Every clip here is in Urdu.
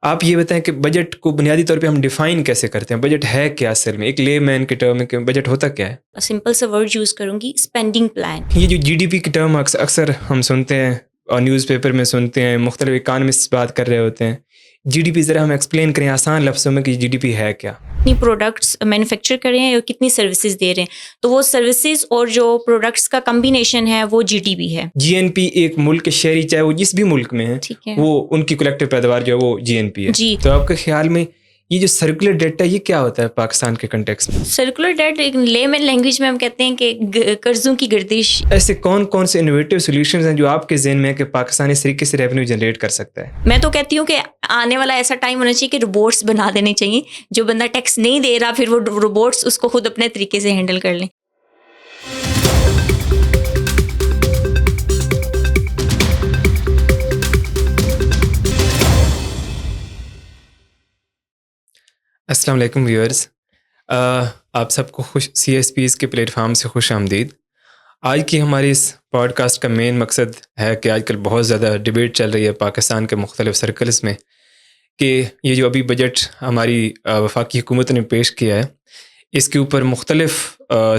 آپ یہ بتائیں کہ بجٹ کو بنیادی طور پہ ہم ڈیفائن کیسے کرتے ہیں؟ بجٹ ہے کیا اصل میں؟ ایک لے مین کے ٹرم میں بجٹ ہوتا کیا ہے؟ سمپل سا ورڈ یوز کروں گی، اسپینڈنگ پلان. یہ جو جی ڈی پی کی ٹرم اکثر ہم سنتے ہیں اور نیوز پیپر میں سنتے ہیں، مختلف اکانومسٹ بات کر رہے ہوتے ہیں. جی ڈی پی ذرا ہم ایکسپلین کریں آسان لفظوں میں کہ جی ڈی پی ہے کیا؟ کتنی پروڈکٹس مینوفیکچر کر رہے ہیں اور کتنی سروسز دے رہے ہیں، تو وہ سروسز اور جو پروڈکٹس کا کمبینیشن ہے وہ جی ڈی پی ہے. جی این پی ایک ملک کے شہری چاہے وہ جس بھی ملک میں ہے، ٹھیک ہے، وہ ان کی کلیکٹیو پیداوار جو ہے وہ جی این پی ہے. جی. تو آپ کے خیال میں یہ جو سرکولر ڈیٹ ہے یہ کیا ہوتا ہے پاکستان کے کنٹیکسٹ میں؟ سرکولر ڈیٹ ایک لے مین لینگویج میں ہم کہتے ہیں کہ قرضوں کی گردش. ایسے کون کون سے انوویٹیو سولوشنز ہیں جو آپ کے ذہن میں ہے کہ پاکستان اس طریقے سے ریونیو جنریٹ کر سکتا ہے؟ میں تو کہتی ہوں کہ آنے والا ایسا ٹائم ہونا چاہیے کہ روبوٹس بنا دینے چاہیے، جو بندہ ٹیکس نہیں دے رہا پھر وہ روبوٹس اس کو خود اپنے طریقے سے ہینڈل کر لیں. السلام علیکم ویورز، آپ سب کو سی ایس پیز کے پلیٹ فارم سے خوش آمدید. آج کی ہماری اس پوڈ کاسٹ کا مین مقصد ہے کہ آج کل بہت زیادہ ڈبیٹ چل رہی ہے پاکستان کے مختلف سرکلز میں کہ یہ جو ابھی بجٹ ہماری وفاقی حکومت نے پیش کیا ہے، اس کے اوپر مختلف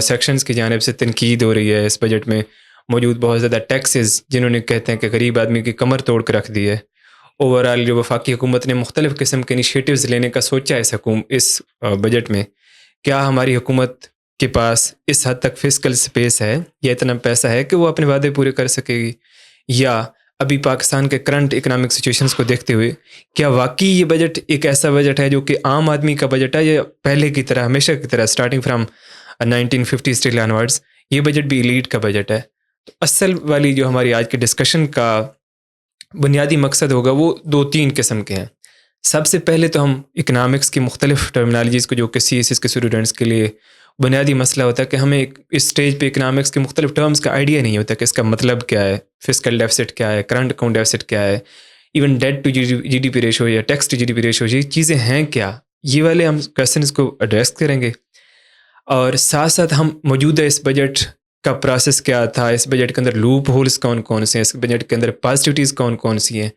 سیکشنز کی جانب سے تنقید ہو رہی ہے. اس بجٹ میں موجود بہت زیادہ ٹیکسز جنہوں نے کہتے ہیں کہ غریب آدمی کی کمر توڑ کے رکھ دی ہے. اوور آل جو وفاقی حکومت نے مختلف قسم کے انیشیٹوز لینے کا سوچا ہے اس بجٹ میں، کیا ہماری حکومت کے پاس اس حد تک فسکل سپیس ہے یا اتنا پیسہ ہے کہ وہ اپنے وعدے پورے کر سکے گی، یا ابھی پاکستان کے کرنٹ اکنامک سچویشنز کو دیکھتے ہوئے کیا واقعی یہ بجٹ ایک ایسا بجٹ ہے جو کہ عام آدمی کا بجٹ ہے، یا پہلے کی طرح ہمیشہ کی طرح اسٹارٹنگ فرام 1950 ٹل آنورڈز یہ بجٹ بھی ایلیٹ کا بجٹ ہے؟ تو اصل والی جو ہماری آج کے ڈسکشن کا بنیادی مقصد ہوگا وہ 2-3 قسم کے ہیں. سب سے پہلے تو ہم اکنامکس کی مختلف ٹرمنالوجیز کو، جو کہ سی ایس ایس کے اسٹوڈنٹس کے لیے بنیادی مسئلہ ہوتا ہے کہ ہمیں اس اسٹیج پہ اکنامکس کے مختلف ٹرمز کا آئیڈیا نہیں ہوتا کہ اس کا مطلب کیا ہے، فسکل ڈیفسٹ کیا ہے، کرنٹ اکاؤنٹ ڈیفسٹ کیا ہے، even debt to G D P ratio یا tax to G D P ratio, یہ چیزیں ہیں کیا. یہ والے ہم کویسچنس کو ایڈریس کریں گے، اور ساتھ ساتھ ہم موجودہ اس بجٹ کا پروسیس کیا تھا، اس بجٹ کے اندر لوپ ہولز کون کون سے ہیں، اس بجٹ کے اندر پازیٹیوٹیز کون کون سی ہیں،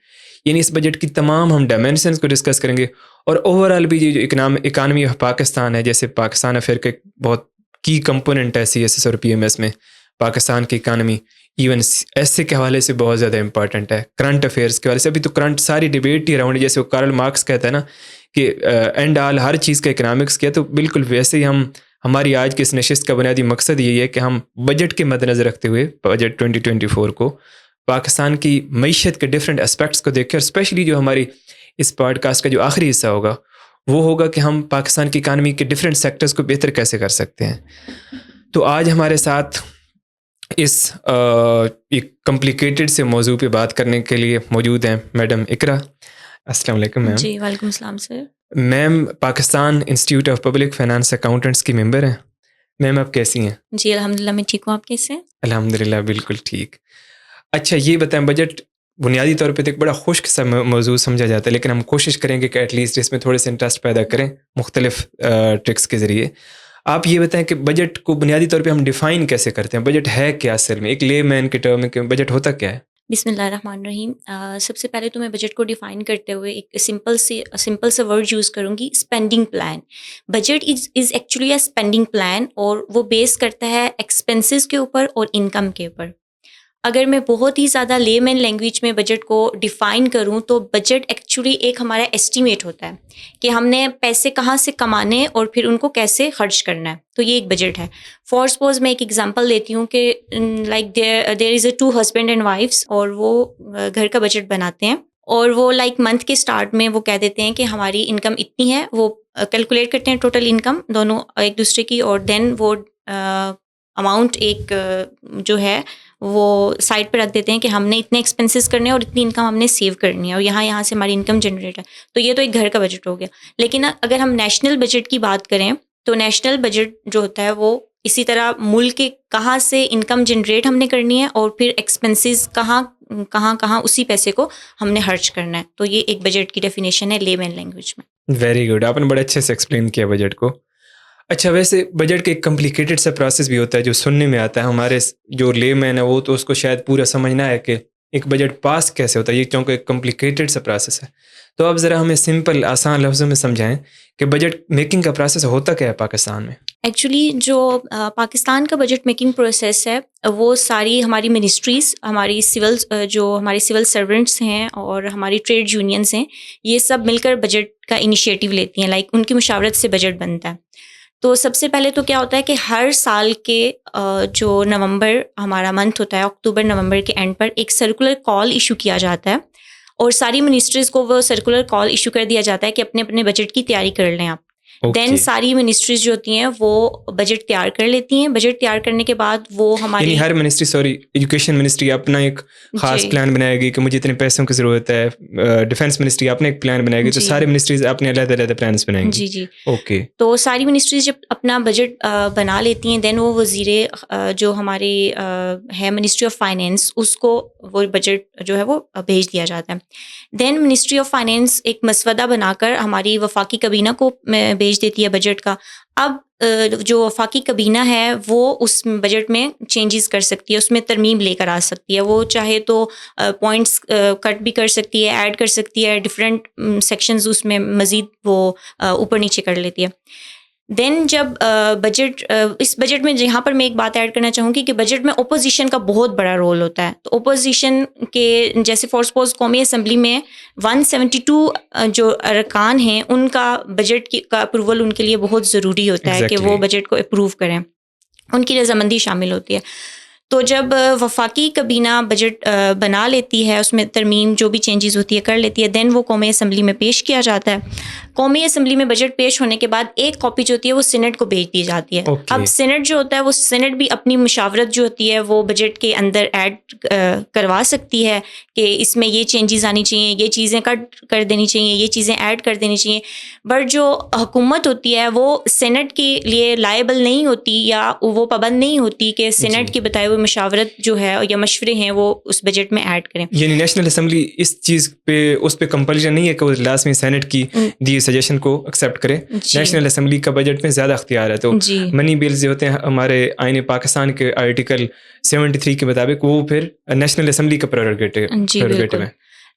یعنی اس بجٹ کی تمام ہم ڈائمینشنز کو ڈسکس کریں گے. اور اوور آل بھی یہ جو اکانومی آف پاکستان ہے، جیسے پاکستان افیئر کا ایک بہت کی کمپوننٹ ہے سی ایس ایس اور پی ایم ایس میں، پاکستان کی اکانومی ایون ایسے کے حوالے سے بہت زیادہ امپورٹنٹ ہے. کرنٹ افیئرس کے حوالے سے ابھی تو کرنٹ ساری ڈبیٹ ہی اراؤنڈ، جیسے وہ کارل مارکس کہتا ہے نا کہ اینڈ آل ہر چیز کا اکنامکس کیا، تو بالکل ویسے ہی ہماری آج کی اس نشست کا بنیادی مقصد یہی ہے کہ ہم بجٹ کے مد نظر رکھتے ہوئے بجٹ 2024 کو پاکستان کی معیشت کے ڈفرینٹ اسپیکٹس کو دیکھیں، اور اسپیشلی جو ہماری اس پوڈ کاسٹ کا جو آخری حصہ ہوگا وہ ہوگا کہ ہم پاکستان کی اکانومی کے ڈفرینٹ سیکٹرز کو بہتر کیسے کر سکتے ہیں. تو آج ہمارے ساتھ اس ایک کمپلیکیٹڈ سے موضوع پہ بات کرنے کے لیے موجود ہیں میڈم اقرا. السلام علیکم میم. جی وعلیکم السلام sir. Ma'am Pakistan institute of public finance accountants کی ممبر ہیں. میم آپ کیسی ہیں؟ جی الحمدللہ میں ٹھیک ہوں، آپ کیسے ہیں؟ الحمدللہ بالکل ٹھیک. اچھا یہ بتائیں، بجٹ بنیادی طور پہ تو ایک بڑا خشک سا موضوع سمجھا جاتا ہے، لیکن ہم کوشش کریں گے کہ ایٹ لیسٹ اس میں تھوڑے سے انٹرسٹ پیدا کریں مختلف ٹرکس کے ذریعے. آپ یہ بتائیں کہ بجٹ کو بنیادی طور پہ ہم ڈیفائن کیسے کرتے ہیں؟ بجٹ ہے کیا اصل میں؟ ایک لے مین کے ٹرم میں بجٹ ہوتا کیا ہے؟ بسم اللہ الرحمن الرحیم. سب سے پہلے تو میں بجٹ کو ڈیفائن کرتے ہوئے ایک سمپل سا ورڈ یوز کروں گی، spending plan. Budget is actually a spending plan, اور وہ بیس کرتا ہے ایکسپینسز کے اوپر اور انکم کے اوپر. اگر میں بہت ہی زیادہ لے مین لینگویج میں بجٹ کو ڈیفائن کروں تو بجٹ ایکچولی ایک ہمارا ایسٹیمیٹ ہوتا ہے کہ ہم نے پیسے کہاں سے کمانے اور پھر ان کو کیسے خرچ کرنا ہے. تو یہ ایک بجٹ ہے. فار سپوز میں ایک ایگزامپل دیتی ہوں کہ like there is a 2 husband and wives, اور وہ گھر کا بجٹ بناتے ہیں، اور وہ لائک منتھ کے اسٹارٹ میں وہ کہہ دیتے ہیں کہ ہماری انکم اتنی ہے. وہ کیلکولیٹ کرتے ہیں ٹوٹل انکم دونوں ایک دوسرے کی، اور دین وہ اماؤنٹ ایک جو ہے وہ سائڈ پہ رکھ دیتے ہیں کہ ہم نے اتنے ایکسپینسز کرنے ہیں اور اتنی انکم ہم نے سیو کرنی ہے، اور یہاں سے ہماری انکم جنریٹ ہے. تو یہ تو ایک گھر کا بجٹ ہو گیا. لیکن اگر ہم نیشنل بجٹ کی بات کریں تو نیشنل بجٹ جو ہوتا ہے وہ اسی طرح ملک کے کہاں سے انکم جنریٹ ہم نے کرنی ہے، اور پھر ایکسپینسز کہاں اسی پیسے کو ہم نے خرچ کرنا ہے. تو یہ ایک بجٹ کی ڈیفینیشن ہے لے مین لینگویج میں. ویری گڈ، آپ نے بڑے اچھے سے ایکسپلین کیا بجٹ کو. اچھا ویسے بجٹ کا ایک کمپلیکیٹڈ سا پروسیس بھی ہوتا ہے جو سننے میں آتا ہے، ہمارے جو لے مین ہے وہ تو اس کو شاید پورا سمجھنا ہے کہ ایک بجٹ پاس کیسے ہوتا ہے، یہ چونکہ ایک کمپلیکیٹڈ سا پروسیس ہے. تو آپ ذرا ہمیں سمپل آسان لفظوں میں سمجھائیں کہ بجٹ میکنگ کا پروسیس ہوتا کیا ہے پاکستان میں. ایکچولی جو پاکستان کا بجٹ میکنگ پروسیس ہے وہ ساری ہماری منسٹریز، ہماری سول سرونٹس ہیں اور ہماری ٹریڈ یونینس ہیں، یہ سب مل کر بجٹ کا انیشیٹو لیتی ہیں. لائک ان کی مشاورت سے بجٹ بنتا ہے. تو سب سے پہلے تو کیا ہوتا ہے کہ ہر سال کے جو نومبر ہمارا منتھ ہوتا ہے، اکتوبر نومبر کے اینڈ پر ایک سرکولر کال ایشو کیا جاتا ہے اور ساری منسٹریز کو وہ سرکولر کال ایشو کر دیا جاتا ہے کہ اپنے اپنے بجٹ کی تیاری کر لیں آپ. دین ساری منسٹریز جو ہوتی ہیں وہ بجٹ تیار کر لیتی ہیں. بجٹ تیار کرنے کے بعد وہ ہماری یعنی ہر منسٹری ایجوکیشن منسٹری اپنا ایک خاص پلان بنائے گی کہ مجھے اتنے پیسوں کی ضرورت ہے. ڈیفینس منسٹری اپنا ایک پلان بنائے گی. تو سارے منسٹریز اپنے علیحدہ علیحدہ پلانس بنائیں گی. جی اوکے. تو ساری منسٹریز جب اپنا بجٹ بنا لیتی ہیں دین وہ وزیر جو ہمارے ہے منسٹری آف فائنینس، اس کو وہ بجٹ جو ہے وہ بھیج دیا جاتا ہے. دین منسٹری آف فائنینس ایک مسودہ بنا کر ہماری وفاقی کابینہ کو بھیج دیتی ہے بجٹ کا. اب جو وفاقی کابینہ ہے وہ اس بجٹ میں چینجز کر سکتی ہے، اس میں ترمیم لے کر آ سکتی ہے. وہ چاہے تو پوائنٹس کٹ بھی کر سکتی ہے، ایڈ کر سکتی ہے، ڈفرینٹ سیکشنز اس میں مزید وہ اوپر نیچے کر لیتی ہے. دین جب بجٹ اس بجٹ میں یہاں پر میں ایک بات ایڈ کرنا چاہوں گی کہ بجٹ میں اپوزیشن کا بہت بڑا رول ہوتا ہے. تو اپوزیشن کے جیسے فار سپوز قومی اسمبلی میں 172 جو ارکان ہیں ان کا بجٹ کا اپروول ان کے لیے بہت ضروری ہوتا ہے کہ وہ بجٹ کو اپروو کریں، ان کی رضامندی شامل ہوتی ہے. تو جب وفاقی کابینہ بجٹ بنا لیتی ہے، اس میں ترمیم جو بھی چینجز ہوتی ہے کر لیتی ہے، دین وہ قومی اسمبلی میں پیش کیا جاتا ہے. قومی اسمبلی میں بجٹ پیش ہونے کے بعد ایک کاپی جو ہوتی ہے وہ سینٹ کو بھیج دی جاتی ہے. اب سینٹ جو ہوتا ہے وہ سینٹ بھی اپنی مشاورت جو ہوتی ہے وہ بجٹ کے اندر ایڈ کروا سکتی ہے کہ اس میں یہ چینجز آنی چاہیے، یہ چیزیں کٹ کر دینی چاہیے، یہ چیزیں ایڈ کر دینی چاہیے. بٹ جو حکومت ہوتی ہے وہ سینٹ کے لیے لائبل نہیں ہوتی یا وہ پابند نہیں ہوتی کہ سینٹ کے بتائے ہوئے مشاورت جو ہے یا مشورے ہیں وہ اس بجٹ میں ایڈ کریں. یعنی نیشنل اسمبلی اس چیز پہ اس پہ کمپلشن نہیں ہے کہ وہ لازمی سینٹ کی دی سجیشن کو ایکسیپٹ کرے. نیشنل اسمبلی کا بجٹ میں زیادہ اختیار ہے. تو منی بلز جو ہوتے ہیں ہمارے آئین پاکستان کے آرٹیکل 73 کے مطابق وہ پھر نیشنل اسمبلی کا پریروگیٹو ہے.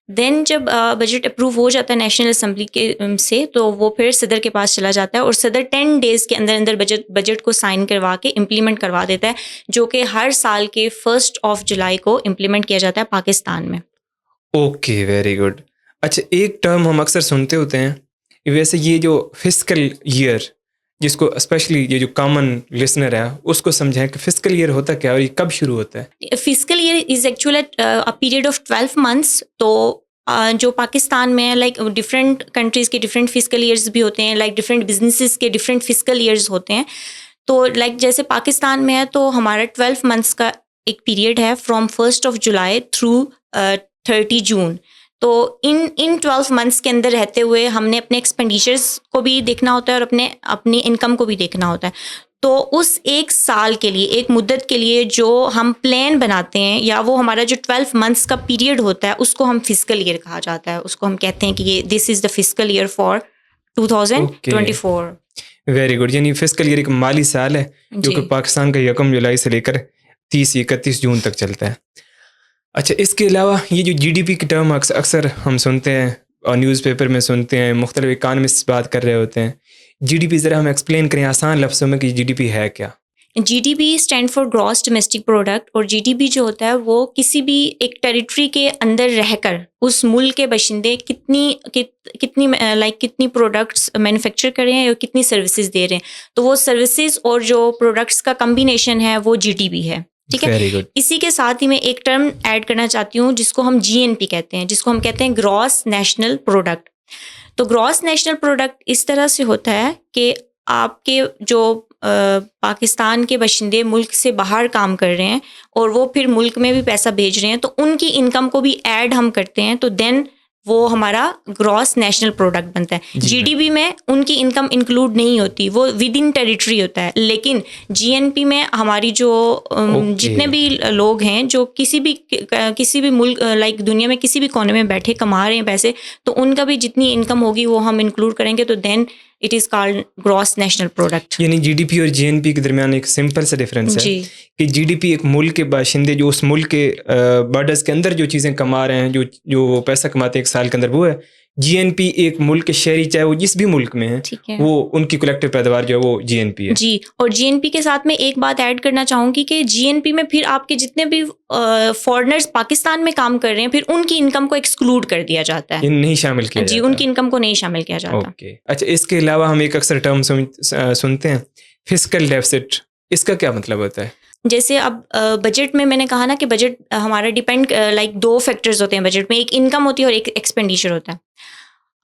دین جب بجٹ اپروو ہو جاتا ہے نیشنل اسمبلی کے سے تو وہ پھر صدر کے پاس چلا جاتا ہے اور صدر 10 days کے اندر اندر بجٹ کو سائن کروا کے امپلیمنٹ کروا دیتا ہے، جو کہ ہر سال کے 1 جولائی کو امپلیمنٹ کیا جاتا ہے پاکستان میں. Okay, very good. اچھا، ایک ٹرم ہم اکثر سنتے ہوتے ہیں، ویسے یہ جو فسکل ایئر جس کو اسپیشلی یہ جو کامن لسنر ہے اس کو سمجھائیں کہ فسکل ایئر ہوتا کیا اور یہ کب شروع ہوتا ہے. Fiscal year is actually period of 12 months. تو جو پاکستان میں لائک ڈفرینٹ کنٹریز کے ڈفرینٹ فسکل ایئرز بھی ہوتے ہیں، لائک ڈفرینٹ بزنسز کے ڈفرینٹ فسکل ایئرز ہوتے ہیں. تو لائک جیسے پاکستان میں ہے تو ہمارا 12 months کا ایک پیریڈ ہے فرام 1 جولائی تھرو 30 جون. تو ان 12 months کے اندر رہتے ہوئے ہم نے اپنے ایکسپینڈیچرز کو بھی دیکھنا ہوتا ہے اور اپنی انکم کو بھی دیکھنا ہوتا ہے. تو اس ایک سال کے لیے، ایک مدت کے لیے جو ہم پلان بناتے ہیں یا وہ ہمارا جو 12 months کا پیریڈ ہوتا ہے اس کو ہم فسکل ایئر کہا جاتا ہے. اس کو ہم کہتے ہیں کہ یہ this is the fiscal year for 2024. Very good. یعنی فسکل ایئر ایک مالی سال ہے جو کہ پاکستان کا 1 جولائی سے لے کر 31 جون تک چلتا ہے. اچھا، اس کے علاوہ یہ جو جی ڈی پی کی ٹرم اکثر ہم سنتے ہیں اور نیوز پیپر میں سنتے ہیں، مختلف اکانومسٹ بات کر رہے ہوتے ہیں. جی ڈی پی ذرا ہم ایکسپلین کریں آسان لفظوں میں کہ جی ڈی پی ہے کیا. G D P stand for gross domestic product. اور جی ڈی پی جو ہوتا ہے وہ کسی بھی ایک ٹیریٹری کے اندر رہ کر اس ملک کے باشندے کتنی پروڈکٹس مینوفیکچر کر رہے ہیں اور کتنی سروسز دے رہے ہیں. تو وہ سروسز اور جو پروڈکٹس کا کمبینیشن ہے وہ جی ڈی پی ہے. ٹھیک ہے. اسی کے ساتھ ہی میں ایک ٹرم ایڈ کرنا چاہتی ہوں جس کو ہم جی این پی کہتے ہیں، جس کو ہم کہتے ہیں گراس نیشنل پروڈکٹ. تو گراس نیشنل پروڈکٹ اس طرح سے ہوتا ہے کہ آپ کے جو پاکستان کے باشندے ملک سے باہر کام کر رہے ہیں اور وہ پھر ملک میں بھی پیسہ بھیج رہے ہیں تو ان کی انکم کو بھی ایڈ ہم کرتے ہیں. تو دین وہ ہمارا گراس نیشنل پروڈکٹ بنتا ہے. جی ڈی پی میں ان کی انکم انکلوڈ نہیں ہوتی, وہ ود ان ٹیریٹری ہوتا ہے. لیکن جی این پی میں ہماری جو جتنے بھی لوگ ہیں جو کسی بھی ملک لائک دنیا میں کسی بھی کونے میں بیٹھے کما رہے ہیں پیسے, تو ان کا بھی جتنی انکم ہوگی وہ ہم انکلوڈ کریں گے, تو then it is called gross national product. یعنی جی ڈی پی اور جی این پی کے درمیان ایک سمپل سا ڈفرینس ہے کہ جی ڈی پی ایک ملک کے باشندے جو اس ملک کے بارڈرز کے اندر جو چیزیں کما رہے ہیں, جو پیسہ کماتے ہیں ایک سال کے اندر, وہ ہے. جی این پی ایک ملک کے شہری چاہے وہ جس بھی ملک میں ہے, وہ ان کی کلیکٹیو پیداوار جو ہے وہ جی این پی ہے. جی, اور جی این پی کے ساتھ میں ایک بات ایڈ کرنا چاہوں گی کہ جی این پی میں پھر آپ کے جتنے بھی فارنرز پاکستان میں کام کر رہے ہیں, پھر ان کی انکم کو ایکسکلوڈ کر دیا جاتا ہے, نہیں شامل کیا جی, ان کی انکم کو نہیں شامل کیا جاتا. اوکے, اچھا, اس کے علاوہ ہم ایک اکثر ٹرم سنتے ہیں فسکل ڈیفسٹ, اس کا کیا مطلب ہوتا ہے؟ جیسے اب بجٹ میں نے کہا نا کہ بجٹ ہمارا ڈیپینڈ لائک 2 فیکٹرز ہوتے ہیں بجٹ میں, ایک انکم ہوتی ہے اور ایک ایکسپینڈیچر ہوتا ہے.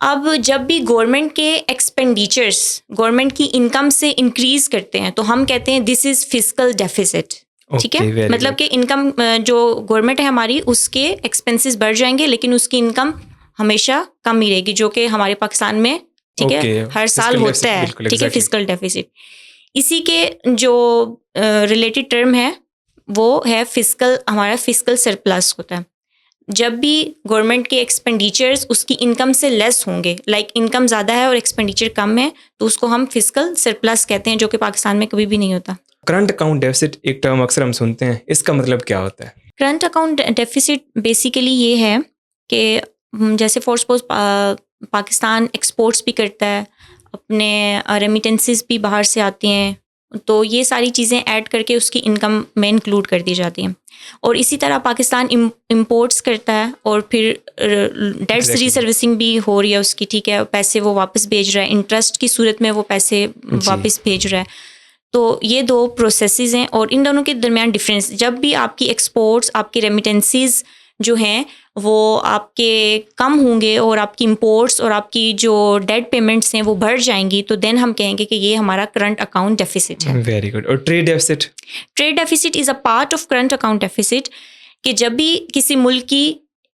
اب جب بھی گورنمنٹ کے ایکسپینڈیچرس گورنمنٹ کی انکم سے انکریز کرتے ہیں تو ہم کہتے ہیں دس از فسکل ڈیفیسٹ. ٹھیک ہے, مطلب کہ انکم جو گورنمنٹ ہے ہماری, اس کے ایکسپینسز بڑھ جائیں گے لیکن اس کی انکم ہمیشہ کم ہی رہے گی, جو کہ ہمارے پاکستان میں ٹھیک ہے ہر سال ہوتا ہے. ٹھیک ہے, فسکل ڈیفیسٹ. اسی کے جو ریلیٹڈ ٹرم ہے وہ ہے فسکل, ہمارا فسکل سرپلس ہوتا ہے. جب بھی گورنمنٹ کے ایکسپینڈیچرز اس کی انکم سے لیس ہوں گے, لائک انکم زیادہ ہے اور ایکسپینڈیچر کم ہے, تو اس کو ہم فسکل سرپلس کہتے ہیں, جو کہ پاکستان میں کبھی بھی نہیں ہوتا. کرنٹ اکاؤنٹ ڈیفیسٹ ایک ٹرم اکثر ہم سنتے ہیں, اس کا مطلب کیا ہوتا ہے؟ کرنٹ اکاؤنٹ ڈیفیسٹ بیسیکلی یہ ہے کہ جیسے فار سپوز پاکستان ایکسپورٹس بھی کرتا ہے, اپنے ریمیٹنسز بھی باہر سے آتی ہیں, تو یہ ساری چیزیں ایڈ کر کے اس کی انکم میں انکلوڈ کر دی جاتی ہیں. اور اسی طرح پاکستان امپورٹس کرتا ہے اور پھر ڈیٹس ری سروسنگ بھی ہو رہی ہے اس کی. ٹھیک ہے, پیسے وہ واپس بھیج رہا ہے, انٹرسٹ کی صورت میں وہ پیسے واپس بھیج رہا ہے. تو یہ 2 پروسیسز ہیں, اور ان دونوں کے درمیان ڈفرینس, جب بھی آپ کی ایکسپورٹس, آپ کی ریمیٹنسز جو ہیں وہ آپ کے کم ہوں گے اور آپ کی امپورٹس اور آپ کی جو ڈیٹ پیمنٹس ہیں وہ بڑھ جائیں گی, تو دین ہم کہیں گے کہ یہ ہمارا کرنٹ اکاؤنٹ ڈیفیسٹ ہے. Very good. اور trade deficit? Trade deficit is a part of current account deficit, کہ جب بھی کسی ملک کی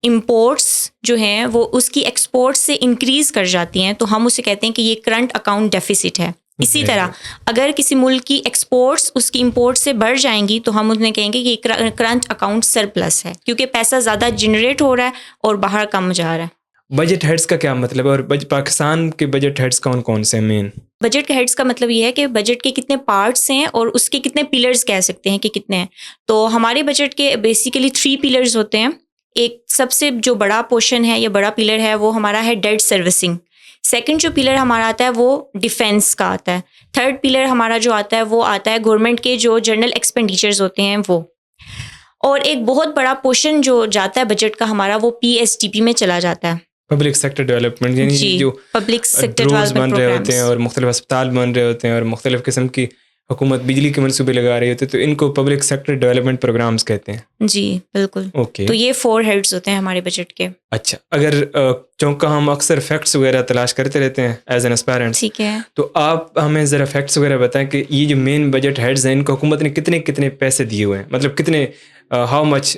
امپورٹس جو ہیں وہ اس کی ایکسپورٹس سے انکریز کر جاتی ہیں, تو ہم اسے کہتے ہیں کہ یہ کرنٹ اکاؤنٹ ڈیفیسٹ ہے. اسی طرح اگر کسی ملک کی ایکسپورٹس اس کی امپورٹ سے بڑھ جائیں گی, تو ہم انہیں کہیں گے کہ یہ کرنٹ اکاؤنٹ سرپلس ہے, کیونکہ پیسہ زیادہ جنریٹ ہو رہا ہے اور باہر کم جا رہا ہے. بجٹ ہیڈز کا کیا مطلب ہے, اور پاکستان کے بجٹ ہیڈز کون کون سے ہیں مین؟ بجٹ کے ہیڈز کا مطلب یہ ہے کہ بجٹ کے کتنے پارٹس ہیں اور اس کے کتنے پلرز کہہ سکتے ہیں کہ کتنے ہیں. تو ہمارے بجٹ کے بیسیکلی 3 پلرز ہوتے ہیں. ایک سب سے جو بڑا پورشن ہے یا بڑا پلر ہے وہ ہمارا ہے ڈیٹ سروسنگ. سیکنڈ جو پلر ہمارا آتا ہے وہ ڈیفینس کا آتا ہے. تھرڈ پلر ہمارا جو آتا ہے وہ آتا ہے گورنمنٹ کے جو جنرل ایکسپینڈیچرز ہوتے ہیں وہ. اور ایک بہت بڑا پورشن جو جاتا ہے بجٹ کا ہمارا, وہ PSDP میں چلا جاتا ہے, پبلک سیکٹر ڈیولپمنٹ. یعنی جو پبلک سیکٹر ڈیولپمنٹ بن رہے پروگرامز ہوتے ہیں اور مختلف اسپتال بن رہے ہوتے ہیں اور مختلف قسم کی حکومت بجلی کے منصوبے لگا رہی ہوتی ہے, تو ان کو پبلک سیکٹر ڈیولپمنٹ پروگرامز کہتے ہیں. جی بالکل. اوکے, تو یہ 4 ہیڈز ہوتے ہیں ہمارے بجٹ کے. اچھا, اگر چونکہ ہم اکثر فیکٹس وغیرہ تلاش کرتے رہتے ہیں ایز این اسپائرنٹس, ٹھیک ہے, تو آپ ہمیں ذرا فیکٹس وغیرہ بتائیں کہ یہ جو مین بجٹ ہیڈز ہیں ان کو حکومت نے کتنے پیسے دیے ہوئے ہیں, مطلب کتنے, how much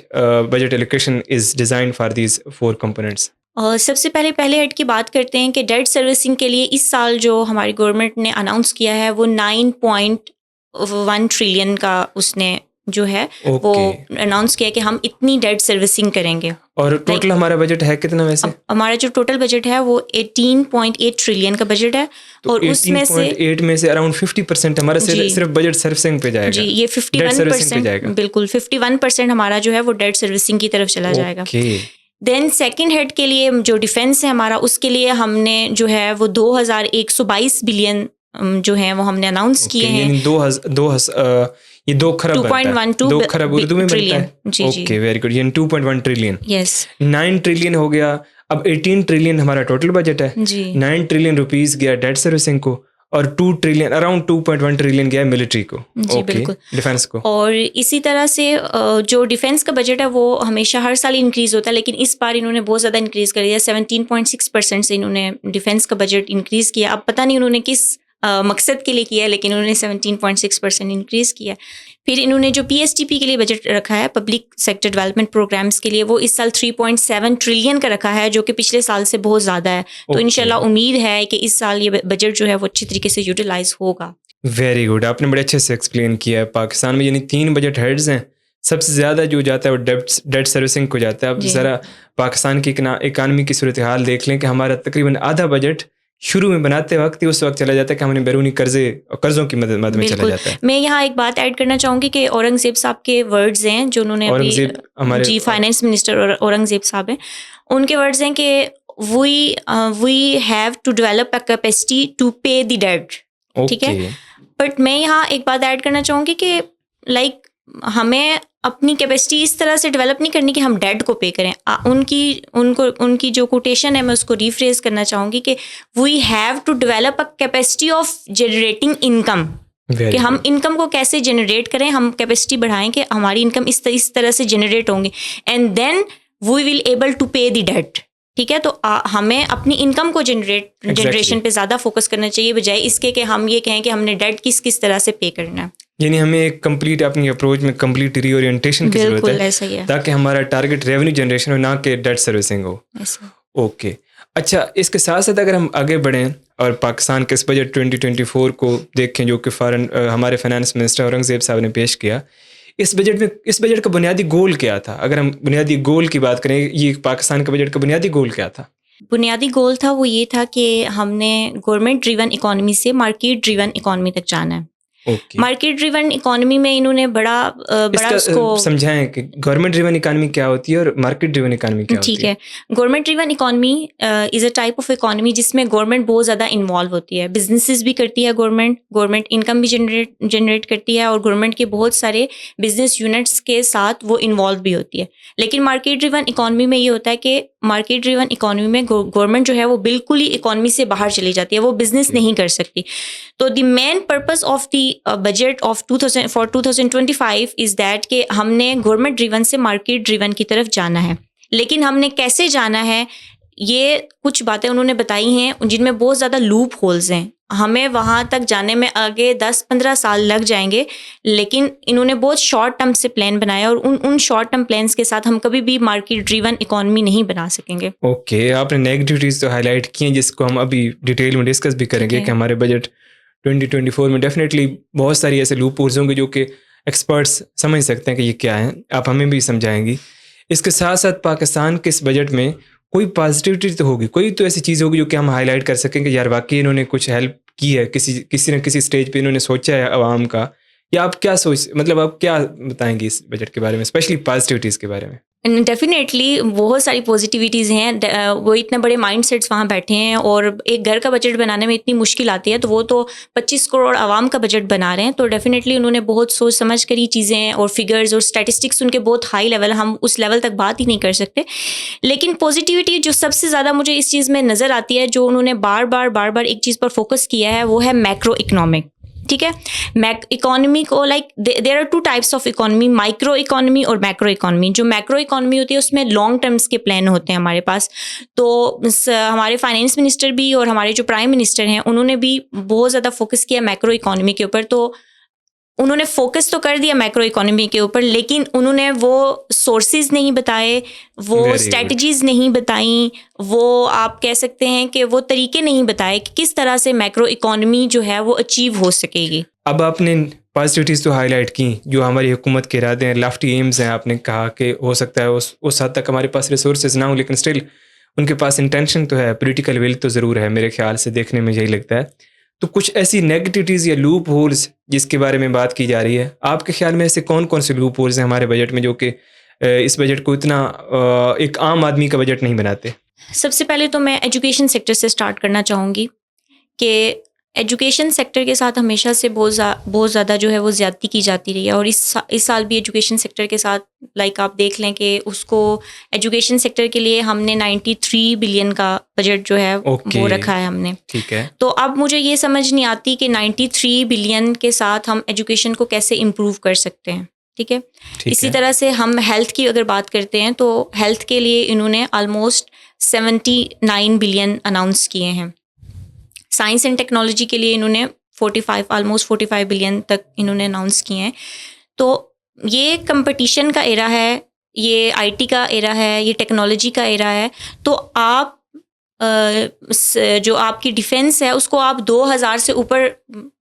budget allocation is designed for these 4 components. اور سب سے پہلے ہیڈ کی بات کرتے ہیں کہ ڈیٹ سروسنگ کے لیے اس سال جو ہماری گورنمنٹ نے اناؤنس کیا ہے وہ 9.1 ٹریلین کا اس نے جو ہے وہ اناؤنس کیا کہ ہم اتنی ڈیٹ سروسنگ کریں گے. اور ٹوٹل ہمارا بجٹ ہے کتنا ویسے؟ ہمارا جو ٹوٹل بجٹ ہے وہ 18.8 ٹریلین کا بجٹ ہے, اور اس میں سے 18.8 میں سے اراؤنڈ 50% ہمارا صرف بجٹ سروسنگ پہ جائے گا. جی, یہ 51%, بالکل 51% ہمارا جو ہے وہ ڈیٹ سروسنگ کی طرف چلا جائے گا. دین سیکنڈ ہیڈ کے لیے جو ڈیفینس ہے ہمارا, اس کے لیے ہم نے جو ہے وہ 2122 بلین جو ہیں وہ ہم نے اناؤنس کیے ہیں. یہ 2 خرب 2.12 اردو میں ٹریلین. جی اوکے, ویری گڈ. یہ 2.1 ٹریلین. یس, 9 ٹریلین ہو گیا. اب 18 ٹریلین ہمارا ٹوٹل بجٹ ہے. جی 9 ٹریلین روپیز گیا ڈیٹ سروسنگ کو, اور 2 ٹریلین اراؤنڈ 2.1 ٹریلین گیا ملٹری کو. جی بالکل, ڈیفینس کو. اور اسی طرح سے جو ڈیفینس کا بجٹ ہے وہ ہمیشہ ہر سال انکریز ہوتا ہے, لیکن اس بار انہوں نے بہت زیادہ انکریز کر دیا. 17.6% سے انہوں نے ڈیفینس کا بجٹ انکریز کیا. اب پتہ نہیں انہوں نے کس مقصد کے لیے کیا ہے، لیکن انہوں نے 17.6% انکریز کیا ہے۔ پھر انہوں نے جو PSTP کے لیے بجٹ رکھا ہے، پبلک سیکٹر ڈیولپمنٹ پروگرامس کے لیے، وہ اس سال 3.7 ٹریلین کا رکھا ہے، جو کہ پچھلے سال سے بہت زیادہ ہے۔ تو انشاءاللہ امید ہے کہ اس سال یہ بجٹ جو ہے وہ اچھی طریقے سے یوٹیلائز ہوگا۔ ویری گڈ، آپ نے بڑے اچھے سے ایکسپلین کیا ہے۔ پاکستان میں یعنی 3 بجٹ ہیڈز ہیں، سب سے زیادہ جو جاتا ہے وہ ڈیٹ سروسنگ کو جاتا ہے۔ اب ذرا پاکستان کی اکانومی کی صورتحال دیکھ لیں کہ ہمارا تقریباً آدھا بجٹ شروع میں بناتے وقت ہی اس وقت چلا جاتا ہے کہ ہم نے بیرونی قرضوں کی مد میں چلا جاتا ہے۔ میں یہاں ایک بات ایڈ کرنا چاہوں گی کہ اورنگزیب صاحب کے ورڈز ہیں جو انہوں نے ابھی فائنانس منسٹر اورنگزیب صاحب ہیں، ان کے ورڈز ہیں کہ we have to develop a capacity to pay the debt, ٹھیک ہے۔ بٹ میں یہاں ایک بات ایڈ کرنا چاہوں گی کہ لائک ہمیں اپنی کیپیسٹی اس طرح سے ڈیولپ نہیں کرنی کہ ہم ڈیٹ کو پے کریں۔ ان کی جو کوٹیشن ہے میں اس کو ریفریز کرنا چاہوں گی کہ we have to develop a capacity of generating income, کہ ہم انکم کو کیسے جنریٹ کریں، ہم کیپیسٹی بڑھائیں کہ ہماری انکم اس طرح سے جنریٹ ہوں گی، and then we will able to pay the debt, ٹھیک ہے۔ تو ہمیں اپنی انکم کو جنریشن پہ زیادہ فوکس کرنا چاہیے، بجائے اس کے کہ ہم یہ کہیں کہ ہم نے ڈیٹ کس طرح سے پے کرنا ہے۔ یعنی ہمیں ایک کمپلیٹ اپنی اپروچ میں کمپلیٹ ری اورینٹیشن کی ضرورت ہے، ایسا ہی ہے، تاکہ ہمارا ٹارگیٹ ریونیو جنریشن ہو، نہ کہ ڈیٹ سروسنگ ہو۔ اوکے، اچھا، اس کے ساتھ ساتھ اگر ہم آگے بڑھیں اور پاکستان کے اس بجٹ 2024 کو دیکھیں جو کہ ہمارے فائنانس منسٹر اورنگزیب صاحب نے پیش کیا، اس بجٹ کا بنیادی گول کیا تھا؟ اگر ہم بنیادی گول کی بات کریں، یہ پاکستان کا بجٹ کا بنیادی گول کیا تھا؟ بنیادی گول تھا وہ یہ تھا کہ ہم نے گورنمنٹ ڈریون اکانومی سے مارکیٹ ڈریون اکانومی تک جانا ہے۔ مارکیٹ ڈریون اکانومی میں انہوں نے بڑا اس کو سمجھائیں کہ گورنمنٹ ڈریون اکانومی کیا ہوتی ہے اور مارکیٹ ڈریون اکانومی کیا ہوتی ہے؟ ٹھیک ہے، government driven economy is a type of economy جس میں گورنمنٹ بہت زیادہ انوالو ہوتی ہے، بزنسز بھی کرتی ہے، گورنمنٹ انکم بھی جنریٹ کرتی ہے، اور گورنمنٹ کے بہت سارے بزنس یونٹس کے ساتھ وہ انوالو بھی ہوتی ہے۔ لیکن مارکیٹ ڈریون اکانومی میں یہ ہوتا ہے کہ مارکیٹ ڈریون اکانومی میں گورنمنٹ جو ہے وہ بالکل ہی اکانومی سے باہر چلی جاتی ہے، وہ بزنس نہیں کر سکتی۔ تو the main purpose of the budget of 2025 is that کہ ہم نے گورنمنٹ ڈریون سے مارکیٹ ڈریون کی طرف جانا ہے، لیکن ہم نے کیسے جانا ہے، یہ کچھ باتیں انہوں نے بتائی ہیں جن میں بہت زیادہ لوپ ہولز ہیں، ہمیں وہاں تک جانے میں آگے 10-15 سال لگ جائیں گے، لیکن انہوں نے بہت شارٹ ٹرم سے پلان بنایا، اور ان شارٹ ٹرم پلانس کے ساتھ ہم کبھی بھی مارکیٹ ڈریون اکانومی نہیں بنا سکیں گے۔ اوکے، آپ نے نیگیٹیوٹیز تو ہائی لائٹ کی ہیں جس کو ہم ابھی ڈیٹیل میں ڈسکس بھی کریں گے کہ ہمارے بجٹ 2024 میں ڈیفینیٹلی بہت ساری ایسے لوپ ہولز ہوں گے جو کہ ایکسپرٹس سمجھ سکتے ہیں کہ یہ کیا ہیں، آپ ہمیں بھی سمجھائیں گی۔ اس کے ساتھ ساتھ پاکستان کے اس بجٹ میں کوئی پازیٹیوٹی تو ہوگی، کوئی تو ایسی چیز ہوگی جو کہ ہم ہائی لائٹ کر سکیں کہ یار واقعی انہوں نے کچھ ہیلپ کی ہے، کسی نہ کسی اسٹیج پہ انہوں نے سوچا ہے عوام کا، یا آپ کیا آپ کیا بتائیں گے اس بجٹ کے بارے میں، اسپیشلی پازیٹیوٹیز کے بارے میں؟ ڈیفینیٹلی بہت ساری پازیٹیوٹیز ہیں، وہ اتنے بڑے مائنڈ سیٹس وہاں بیٹھے ہیں، اور ایک گھر کا بجٹ بنانے میں اتنی مشکل آتی ہے، تو وہ تو 25 کروڑ عوام کا بجٹ بنا رہے ہیں، تو ڈیفینیٹلی انہوں نے بہت سوچ سمجھ کر یہ چیزیں، اور فگرز اور اسٹیٹسٹکس ان کے بہت ہائی لیول، ہم اس لیول تک بات ہی نہیں کر سکتے۔ لیکن پازیٹیوٹی جو سب سے زیادہ مجھے اس چیز میں نظر آتی ہے، جو انہوں نے بار بار ایک چیز پر فوکس کیا ہے، وہ ہے میکرو اکنامک، ٹھیک ہے۔ اکانومی کو like there are 2 types of economy, micro economy اور میکرو اکانومی۔ جو میکرو اکانومی ہوتی ہے اس میں لانگ ٹرمس کے پلان ہوتے ہیں ہمارے پاس، تو ہمارے فائنانس منسٹر بھی اور ہمارے جو پرائم منسٹر ہیں انہوں نے بھی بہت زیادہ فوکس کیا میکرو اکانومی کے اوپر۔ تو انہوں نے فوکس تو کر دیا میکرو اکانومی کے اوپر، لیکن انہوں نے وہ سورسز نہیں بتائے، وہ اسٹریٹجیز نہیں بتائیں، وہ آپ کہہ سکتے ہیں کہ وہ طریقے نہیں بتائے کہ کس طرح سے میکرو اکانومی جو ہے وہ اچیو ہو سکے گی۔ اب آپ نے پازیٹیوٹیز تو ہائی لائٹ کی، جو ہماری حکومت کے ارادے ہیں، لافٹی ایمز ہیں، آپ نے کہا کہ ہو سکتا ہے اس حد تک ہمارے پاس ریسورسز نہ ہوں، لیکن اسٹل ان کے پاس انٹینشن تو ہے، پولیٹیکل ول تو ضرور ہے، میرے خیال سے دیکھنے میں یہی لگتا ہے۔ تو کچھ ایسی نیگیٹیوٹیز یا لوپ ہولز جس کے بارے میں بات کی جا رہی ہے، آپ کے خیال میں ایسے کون سے لوپ ہولز ہیں ہمارے بجٹ میں جو کہ اس بجٹ کو اتنا ایک عام آدمی کا بجٹ نہیں بناتے؟ سب سے پہلے تو میں ایجوکیشن سیکٹر سے اسٹارٹ کرنا چاہوں گی کہ ایجوکیشن سیکٹر کے ساتھ ہمیشہ سے بہت زیادہ جو ہے وہ زیادتی کی جاتی رہی ہے، اور اس سال بھی ایجوکیشن سیکٹر کے ساتھ لائک آپ دیکھ لیں کہ اس کو ایجوکیشن سیکٹر کے لیے ہم نے 93 بلین کا بجٹ جو ہے وہ رکھا ہے ہم نے، ٹھیک ہے۔ تو اب مجھے یہ سمجھ نہیں آتی کہ 93 بلین کے ساتھ ہم ایجوکیشن کو کیسے امپروو کر سکتے ہیں، ٹھیک ہے۔ اسی طرح سے ہم ہیلتھ کی اگر بات کرتے ہیں تو ہیلتھ کے لیے انہوں نے آلموسٹ 79 بلین اناؤنس کیے ہیں۔ سائنس اینڈ ٹیکنالوجی کے لیے انہوں نے 45 بلین تک انہوں نے اناؤنس کیے ہیں. تو یہ کمپٹیشن کا ایرا ہے, یہ آئی ٹی کا ایرا ہے, یہ ٹیکنالوجی کا ایرا ہے. تو آپ جو آپ کی ڈیفینس ہے اس کو آپ 2000 سے اوپر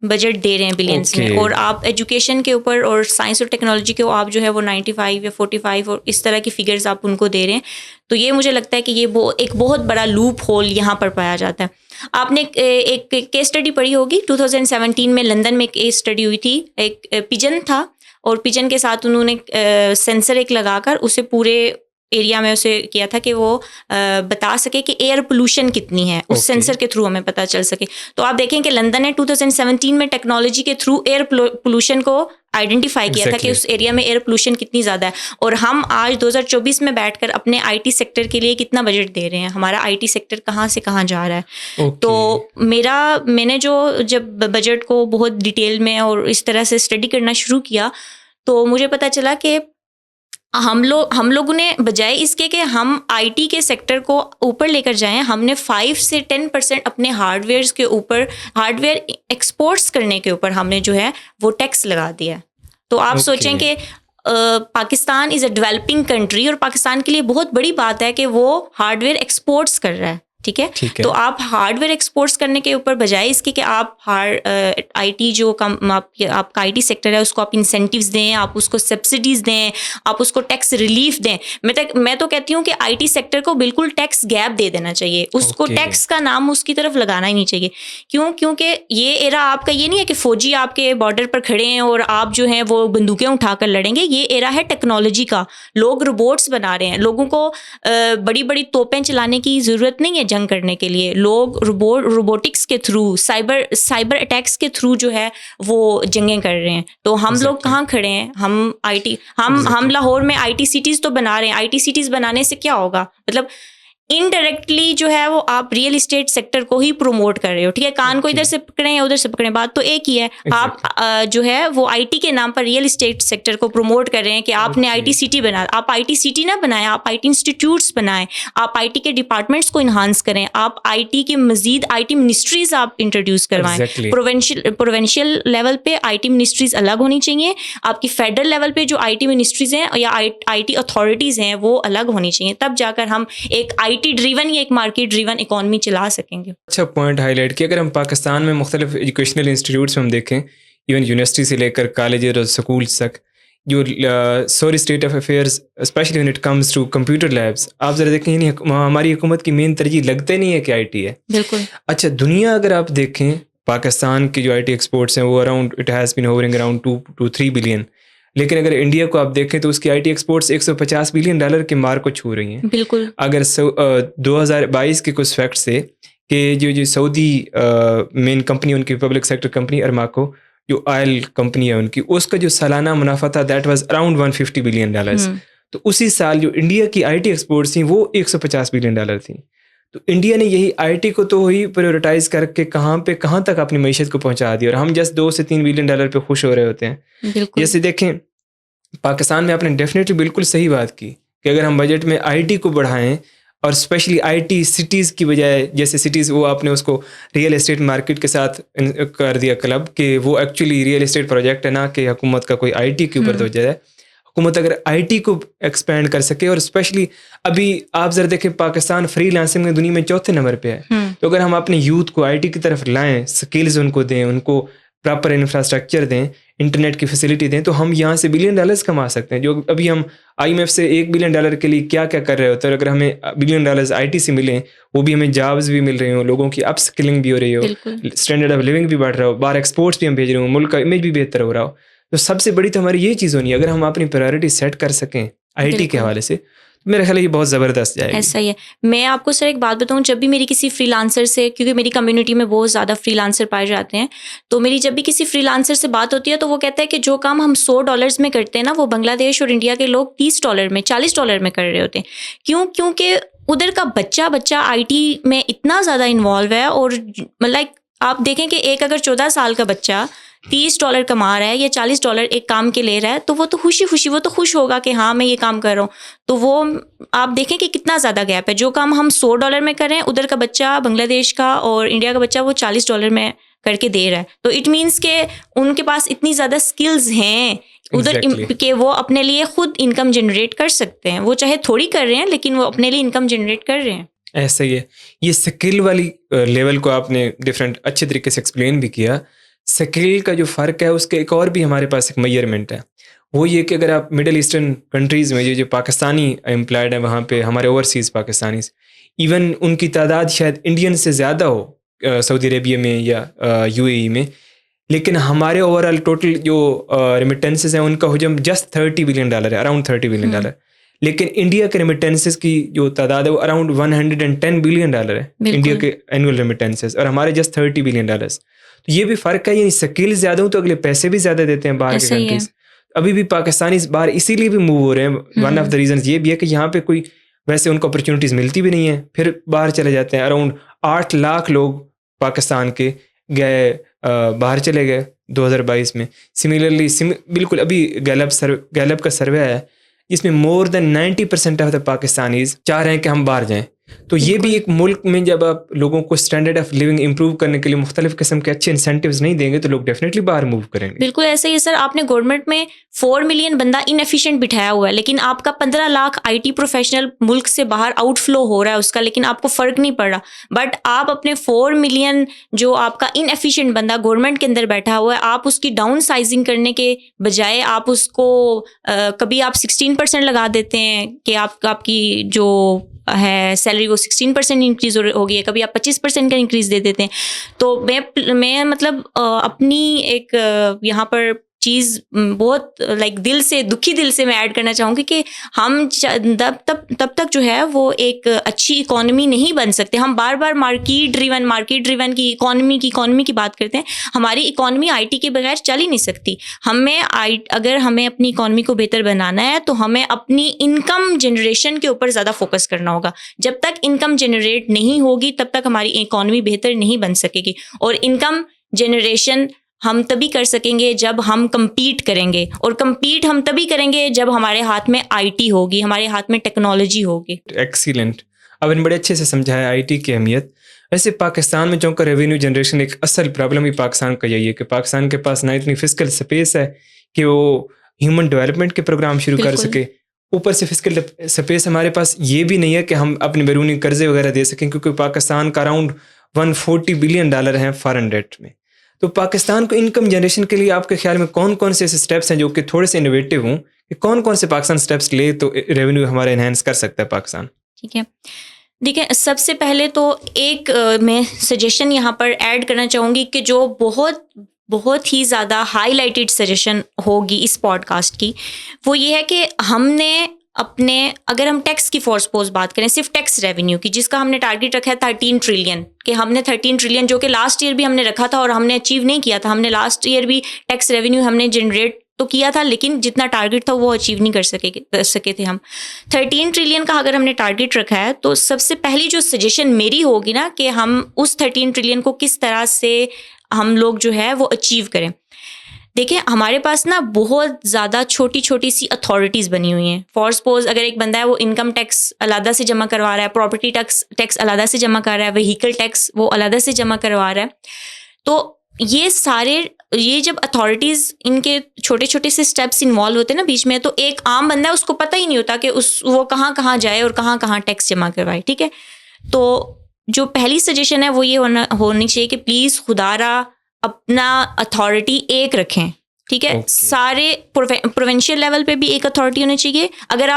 بجٹ دے رہے ہیں بلینس میں, اور آپ ایجوکیشن کے اوپر اور سائنس اور ٹیکنالوجی کے آپ جو ہے وہ 95 یا 45 اور اس طرح کی فگرز آپ ان کو دے رہے ہیں. تو یہ مجھے لگتا ہے کہ یہ ایک بہت بڑا لوپ ہول یہاں پر پایا جاتا ہے. آپ نے ایک کیس اسٹڈی پڑھی ہوگی 2017 میں لندن میں ایک کیس اسٹڈی ہوئی تھی. ایک پجن تھا اور پجن کے ساتھ انہوں نے سینسر ایک لگا کر اسے پورے ایریا میں اسے کیا تھا کہ وہ بتا سکے کہ ایئر پولوشن کتنی ہے, اس سینسر کے تھرو ہمیں پتہ چل سکے. تو آپ دیکھیں کہ لندن نے 2017 میں ٹیکنالوجی کے تھرو ایئر پولوشن کو آئیڈینٹیفائی کیا تھا کہ اس ایریا میں ایئر پولوشن کتنی زیادہ ہے. اور ہم آج 2024 میں بیٹھ کر اپنے آئی ٹی سیکٹر کے لیے کتنا بجٹ دے رہے ہیں, ہمارا آئی ٹی سیکٹر کہاں سے کہاں جا رہا ہے. تو میں نے جب بجٹ کو بہت ڈیٹیل میں اور اس طرح سے اسٹڈی کرنا شروع کیا تو مجھے پتہ چلا کہ ہم لوگوں نے بجائے اس کے کہ ہم آئی ٹی کے سیکٹر کو اوپر لے کر جائیں, ہم نے 5 سے 10% اپنے ہارڈ ویئرس کے اوپر, ہارڈ ویئر ایکسپورٹس کرنے کے اوپر ہم نے جو ہے وہ ٹیکس لگا دیا. تو آپ سوچیں کہ پاکستان از اے ڈیولپنگ کنٹری اور پاکستان کے لیے بہت بڑی بات ہے کہ وہ ہارڈ ویئر ایکسپورٹس کر رہا ہے. ٹھیک ہے, تو آپ ہارڈ ویئر ایکسپورٹس کرنے کے اوپر بجائے اس کے کہ آپ آئی ٹی جو آپ کا آئی ٹی سیکٹر ہے اس کو آپ انسینٹیوز دیں, آپ اس کو سبسڈیز دیں, آپ اس کو ٹیکس ریلیف دیں. میں تو کہتی ہوں کہ آئی ٹی سیکٹر کو بالکل ٹیکس گیپ دے دینا چاہیے, اس کو ٹیکس کا نام اس کی طرف لگانا ہی نہیں چاہیے. کیونکہ یہ ایرا آپ کا یہ نہیں ہے کہ فوجی آپ کے بارڈر پر کھڑے ہیں اور آپ جو ہیں وہ بندوقیں اٹھا کر لڑیں گے. یہ ایرا ہے ٹیکنالوجی کا, لوگ روبوٹس بنا رہے ہیں, لوگوں کو بڑی بڑی توپیں چلانے کی ضرورت نہیں ہے جنگ کرنے کے لیے. لوگ روبوٹکس کے تھرو, سائبر اٹیکس کے تھرو جو ہے وہ جنگیں کر رہے ہیں. تو ہم لوگ کہاں کھڑے ہیں؟ ہم آئی ٹی ہم لاہور میں آئی ٹی سٹیز تو بنا رہے ہیں. آئی ٹی سٹیز بنانے سے کیا ہوگا؟ مطلب انڈائریکٹلی جو ہے وہ آپ ریئل اسٹیٹ سیکٹر کو ہی پروموٹ کر رہے ہو. ٹھیک ہے, کان کو ادھر سے پکڑیں یا ادھر سے پکڑیں, بات تو ایک ہی ہے. آپ جو ہے وہ آئی ٹی کے نام پر ریئل اسٹیٹ سیکٹر کو پروموٹ کر رہے ہیں کہ آپ نے آئی ٹی سٹی بنا. آپ آئی ٹی سٹی نہ بنائیں, آپ آئی ٹی انسٹیٹیوٹس بنائیں, آپ آئی ٹی کے ڈپارٹمنٹس کو انہانس کریں, آپ آئی ٹی کے مزید آئی ٹی منسٹریز آپ انٹروڈیوس کروائیں. پروونشل لیول پہ آئی ٹی منسٹریز الگ ہونی چاہیے, آپ کی فیڈرل لیول پہ جو آئی ٹی منسٹریز ہیں یا آئی ٹی اتھارٹیز ہیں وہ الگ ہونی چاہیے. تب جا کر ہم ایک آئی ٹی ڈریون یا ایک مارکیٹ ڈریون اکانومی چلا سکیں گے. اچھا پوائنٹ ہائی لائٹ کیا. اگر ہم پاکستان میں مختلف ایجوکیشنل انسٹیٹیوٹس میں ہم دیکھیں, ایون یونیورسٹی سے لے کر کالجز اور سکولس تک, جو sorry state of affairs especially when it comes to computer labs, آپ ذرا دیکھیں ہماری حکومت کی مین ترجیح لگتے نہیں ہے کہ آئی ٹی ہے. بالکل. اچھا دنیا اگر آپ دیکھیں, پاکستان کی جو آئی ٹی ایکسپورٹس ہیں وہ around it has been hovering around 2 to 3 billion. لیکن اگر انڈیا کو آپ دیکھیں تو اس کی آئی ٹی ایکسپورٹس $150 بلین کے مار کو چھو رہی ہیں. بالکل. اگر 2022 کے کچھ فیکٹ سے کہ جو سعودی مین کمپنی ان کی پبلک سیکٹر کمپنی ارماکو, جو آئل کمپنی ہے ان کی, اس کا جو سالانہ منافع تھا دیٹ واز اراؤنڈ $150 بلین. تو اسی سال جو انڈیا کی آئی ٹی ایکسپورٹس تھیں وہ $150 بلین تھیں. تو انڈیا نے یہی آئی ٹی کو تو ہی پریورٹائز کر کے کہاں تک اپنی معیشت کو پہنچا دیا, اور ہم جسٹ $2 سے $3 بلین پہ خوش ہو رہے ہوتے ہیں. جیسے دیکھیں پاکستان میں آپ نے ڈیفینیٹلی بالکل صحیح بات کی کہ اگر ہم بجٹ میں آئی ٹی کو بڑھائیں اور اسپیشلی آئی ٹی سٹیز کی بجائے, جیسے سٹیز وہ آپ نے اس کو ریئل اسٹیٹ مارکیٹ کے ساتھ کر دیا کلب کہ وہ ایکچولی ریئل اسٹیٹ پروجیکٹ ہے, نہ کہ حکومت کا کوئی آئی ٹی کے اوپر توجہ ہے. حکومت اگر آئی ٹی کو ایکسپینڈ کر سکے, اور اسپیشلی ابھی آپ ذرا دیکھیں پاکستان فری لانسنگ میں دنیا میں 4تھے نمبر پہ ہے. تو اگر ہم اپنے یوتھ کو آئی ٹی کی طرف لائیں, سکلز ان کو دیں, ان کو پراپر انفراسٹرکچر دیں, انٹرنیٹ کی فیسلٹی دیں, تو ہم یہاں سے $1 بلین کما سکتے ہیں. جو ابھی ہم آئی ایم ایف سے $1 بلین کے لیے کیا کر رہے ہوتے ہیں, اگر ہمیں $1 بلین آئی ٹی سے ملیں, وہ بھی ہمیں جابز بھی مل رہے ہوں, لوگوں کی اپ اسکلنگ بھی ہو رہی ہو, اسٹینڈرڈ آف لیونگ بھی بڑھ رہا ہو, باہر ایکسپورٹس بھی ہم بھیج رہے ہوں, ملک کا امیج بھی بہتر ہو رہا ہو. تو سب سے بڑی تو ہماری یہ چیز ہونی ہے. اگر ہم اپنی پرائرٹی سیٹ کر سکیں آئی ٹی کے حوالے سے, میرا خیال ہے یہ بہت زبردست جائے گی. ایسا ہی ہے. میں آپ کو سر ایک بات بتاؤں, جب بھی میری کسی فری لانسر سے, کیونکہ میری کمیونٹی میں بہت زیادہ فری لانسر پائے جاتے ہیں, تو میری جب بھی کسی فری لانسر سے بات ہوتی ہے تو وہ کہتا ہے کہ جو کام ہم $100 میں کرتے ہیں نا, وہ بنگلہ دیش اور انڈیا کے لوگ $30 میں, $40 میں کر رہے ہوتے ہیں. کیونکہ ادھر کا بچہ آئی ٹی میں اتنا زیادہ انوالو ہے, اور لائک آپ دیکھیں کہ ایک اگر 14 سال کا بچہ $30 کما رہا ہے یا $40 ایک کام کے لے رہا ہے تو وہ تو وہ تو خوش ہوگا کہ ہاں میں یہ کام کر رہا ہوں. تو وہ آپ دیکھیں کہ کتنا زیادہ گیپ ہے. جو کام ہم $100 میں کریں ادھر کا بچہ بنگلہ دیش کا اور انڈیا کا بچہ وہ $40 میں کر کے دے رہا ہے. تو اٹ مینس کہ ان کے پاس اتنی زیادہ اسکلز ہیں ادھر کہ وہ اپنے لیے خود انکم جنریٹ کر سکتے ہیں. وہ چاہے تھوڑی کر رہے ہیں لیکن وہ اپنے لیے انکم جنریٹ کر رہے ہیں. ایسا ہی ہے. یہ سکل والی لیول کو آپ نے ڈفرینٹ اچھے طریقے سے ایکسپلین بھی کیا. سکل کا جو فرق ہے اس کے ایک اور بھی ہمارے پاس ایک میئرمنٹ ہے. وہ یہ کہ اگر آپ مڈل ایسٹرن کنٹریز میں جو پاکستانی امپلائڈ ہیں وہاں پہ ہمارے اوورسیز پاکستانیز ایون ان کی تعداد شاید انڈین سے زیادہ ہو سعودی عربیہ میں یا یو اے ای میں, لیکن ہمارے اوور آل ٹوٹل جو ریمیٹنسز ہیں ان کا حجم جسٹ $30 بلین ہے, اراؤنڈ $30 بلین. لیکن انڈیا کے ریمیٹنسز کی جو تعداد ہے وہ اراؤنڈ $110 بلین ہے انڈیا کے اینول ریمیٹنسز, اور ہمارے جسٹ $30 بلین. تو یہ بھی فرق ہے. یعنی سکل زیادہ ہوں تو اگلے پیسے بھی زیادہ دیتے ہیں باہر کے کنٹریز. ابھی بھی پاکستانی باہر اسی لیے بھی موو ہو رہے ہیں. ون آف دا ریزنز یہ بھی ہے کہ یہاں پہ کوئی ویسے ان کو اپرچونیٹیز ملتی بھی نہیں ہیں, پھر باہر چلے جاتے ہیں. اراؤنڈ 8 لاکھ لوگ پاکستان کے گئے باہر چلے گئے 2022 میں. سملرلی بالکل ابھی گیلپ کا سروے ہے جس میں مور دین 90% آف دا پاکستانیز چاہ رہے ہیں کہ ہم باہر جائیں. تو یہ بھی ایک ملک میں جب آپ لوگوں کو اسٹینڈرڈ آف لیونگ امپروو کرنے کے لیے مختلف قسم کے اچھے انسینٹیوز نہیں دیں گے تو لوگ ڈیفینیٹلی باہر موو کریں گے. بالکل ایسا ہی ہے سر. آپ نے گورنمنٹ میں 4 ملین بندہ انیفیشینٹ بٹھایا ہوا ہے, لیکن آپ کا 15 لاکھ IT پروفیشنل ملک سے باہر آؤٹ فلو ہو رہا ہے اس کا, لیکن آپ کو فرق نہیں پڑ رہا. بٹ آپ اپنے 4 ملین جو آپ کا انیفیشینٹ بندہ گورنمنٹ کے اندر بیٹھا ہوا ہے, آپ اس کی ڈاؤن سائزنگ کرنے کے بجائے آپ اس کو کبھی آپ 16% لگا دیتے ہیں کہ آپ کی جو ہے سیلری وہ 16% انکریز ہو گئی ہے, کبھی آپ 25% کا انکریز دے دیتے ہیں. تو میں مطلب اپنی ایک یہاں پر چیز بہت دل سے دکھی دل سے میں ایڈ کرنا چاہوں گی کہ ہم تب تک جو ہے وہ ایک اچھی اکانومی نہیں بن سکتے. ہم بار بار مارکیٹ ڈریون کی اکانومی کی بات کرتے ہیں. ہماری اکانومی IT کے بغیر چل ہی نہیں سکتی. اگر ہمیں اپنی اکانومی کو بہتر بنانا ہے تو ہمیں اپنی انکم جنریشن کے اوپر زیادہ فوکس کرنا ہوگا. جب تک انکم جنریٹ نہیں ہوگی تب تک ہماری اکانومی بہتر نہیں بن سکے گی. اور انکم جنریشن ہم تبھی کر سکیں گے جب ہم کمپیٹ کریں گے, اور کمپیٹ ہم تبھی کریں گے جب ہمارے ہاتھ میں IT ہوگی, ہمارے ہاتھ میں ٹیکنالوجی ہوگی. ایکسیلنٹ. اب نے بڑے اچھے سے سمجھایا IT کی اہمیت. ویسے پاکستان میں چونکہ ریونیو جنریشن ایک اصل پرابلم ہی پاکستان کا یہی ہے کہ پاکستان کے پاس نہ اتنی فسکل سپیس ہے کہ وہ ہیومن ڈیولپمنٹ کے پروگرام شروع کر سکے. اوپر سے فسکل سپیس ہمارے پاس یہ بھی نہیں ہے کہ ہم اپنے بیرونی قرضے وغیرہ دے سکیں, کیونکہ پاکستان کا اراؤنڈ $140 بلین ہیں فارن ڈیٹ میں. تو پاکستان کو انکم جنریشن کے لیے آپ کے خیال میں کون کون سے ایسے اسٹیپس ہیں جو کہ تھوڑے سے انوویٹیو ہوں, کہ کون کون سے پاکستان اسٹیپس لے تو ریونیو ہمارا انہینس کر سکتا ہے پاکستان؟ ٹھیک ہے, دیکھیں سب سے پہلے تو ایک میں سجیشن یہاں پر ایڈ کرنا چاہوں گی کہ جو بہت ہی زیادہ ہائی لائٹڈ سجیشن ہوگی اس پوڈ کاسٹ کی, وہ یہ ہے کہ ہم نے اگر ہم ٹیکس کی فور سپوز بات کریں, صرف ٹیکس ریونیو کی, جس کا ہم نے ٹارگیٹ رکھا ہے 13 ٹریلین, کہ ہم نے 13 ٹریلین جو کہ لاسٹ ایئر بھی ہم نے رکھا تھا اور ہم نے اچیو نہیں کیا تھا. ہم نے لاسٹ ایئر بھی ٹیکس ریونیو ہم نے جنریٹ تو کیا تھا, لیکن جتنا ٹارگیٹ تھا وہ اچیو نہیں کر سکے تھے ہم. 13 ٹریلین کا اگر ہم نے ٹارگیٹ رکھا ہے تو سب سے پہلی جو سجیشن میری ہوگی نا کہ ہم اس 13 ٹریلین کو کس طرح سے ہم لوگ جو ہے وہ اچیو کریں. دیکھیں ہمارے پاس نا بہت زیادہ چھوٹی سی اتھارٹیز بنی ہوئی ہیں. فار سپوز اگر ایک بندہ ہے وہ انکم ٹیکس علیحدہ سے جمع کروا رہا ہے, پراپرٹی ٹیکس علیحدہ سے جمع کر رہا ہے, وہیکل ٹیکس وہ علیحدہ سے جمع کروا رہا ہے. تو یہ جب اتھارٹیز ان کے چھوٹے سے اسٹیپس انوالو ہوتے ہیں نا بیچ میں, تو ایک عام بندہ ہے اس کو پتہ ہی نہیں ہوتا کہ وہ کہاں جائے اور کہاں ٹیکس جمع کروائے. ٹھیک ہے, تو جو پہلی سجیشن ہے وہ یہ ہونی چاہیے کہ پلیز خدا را اپنا اتھارٹی ایک رکھیں. ٹھیک ہے, سارے پروونشل لیول پہ بھی ایک اتھارٹی ہونی چاہیے. اگر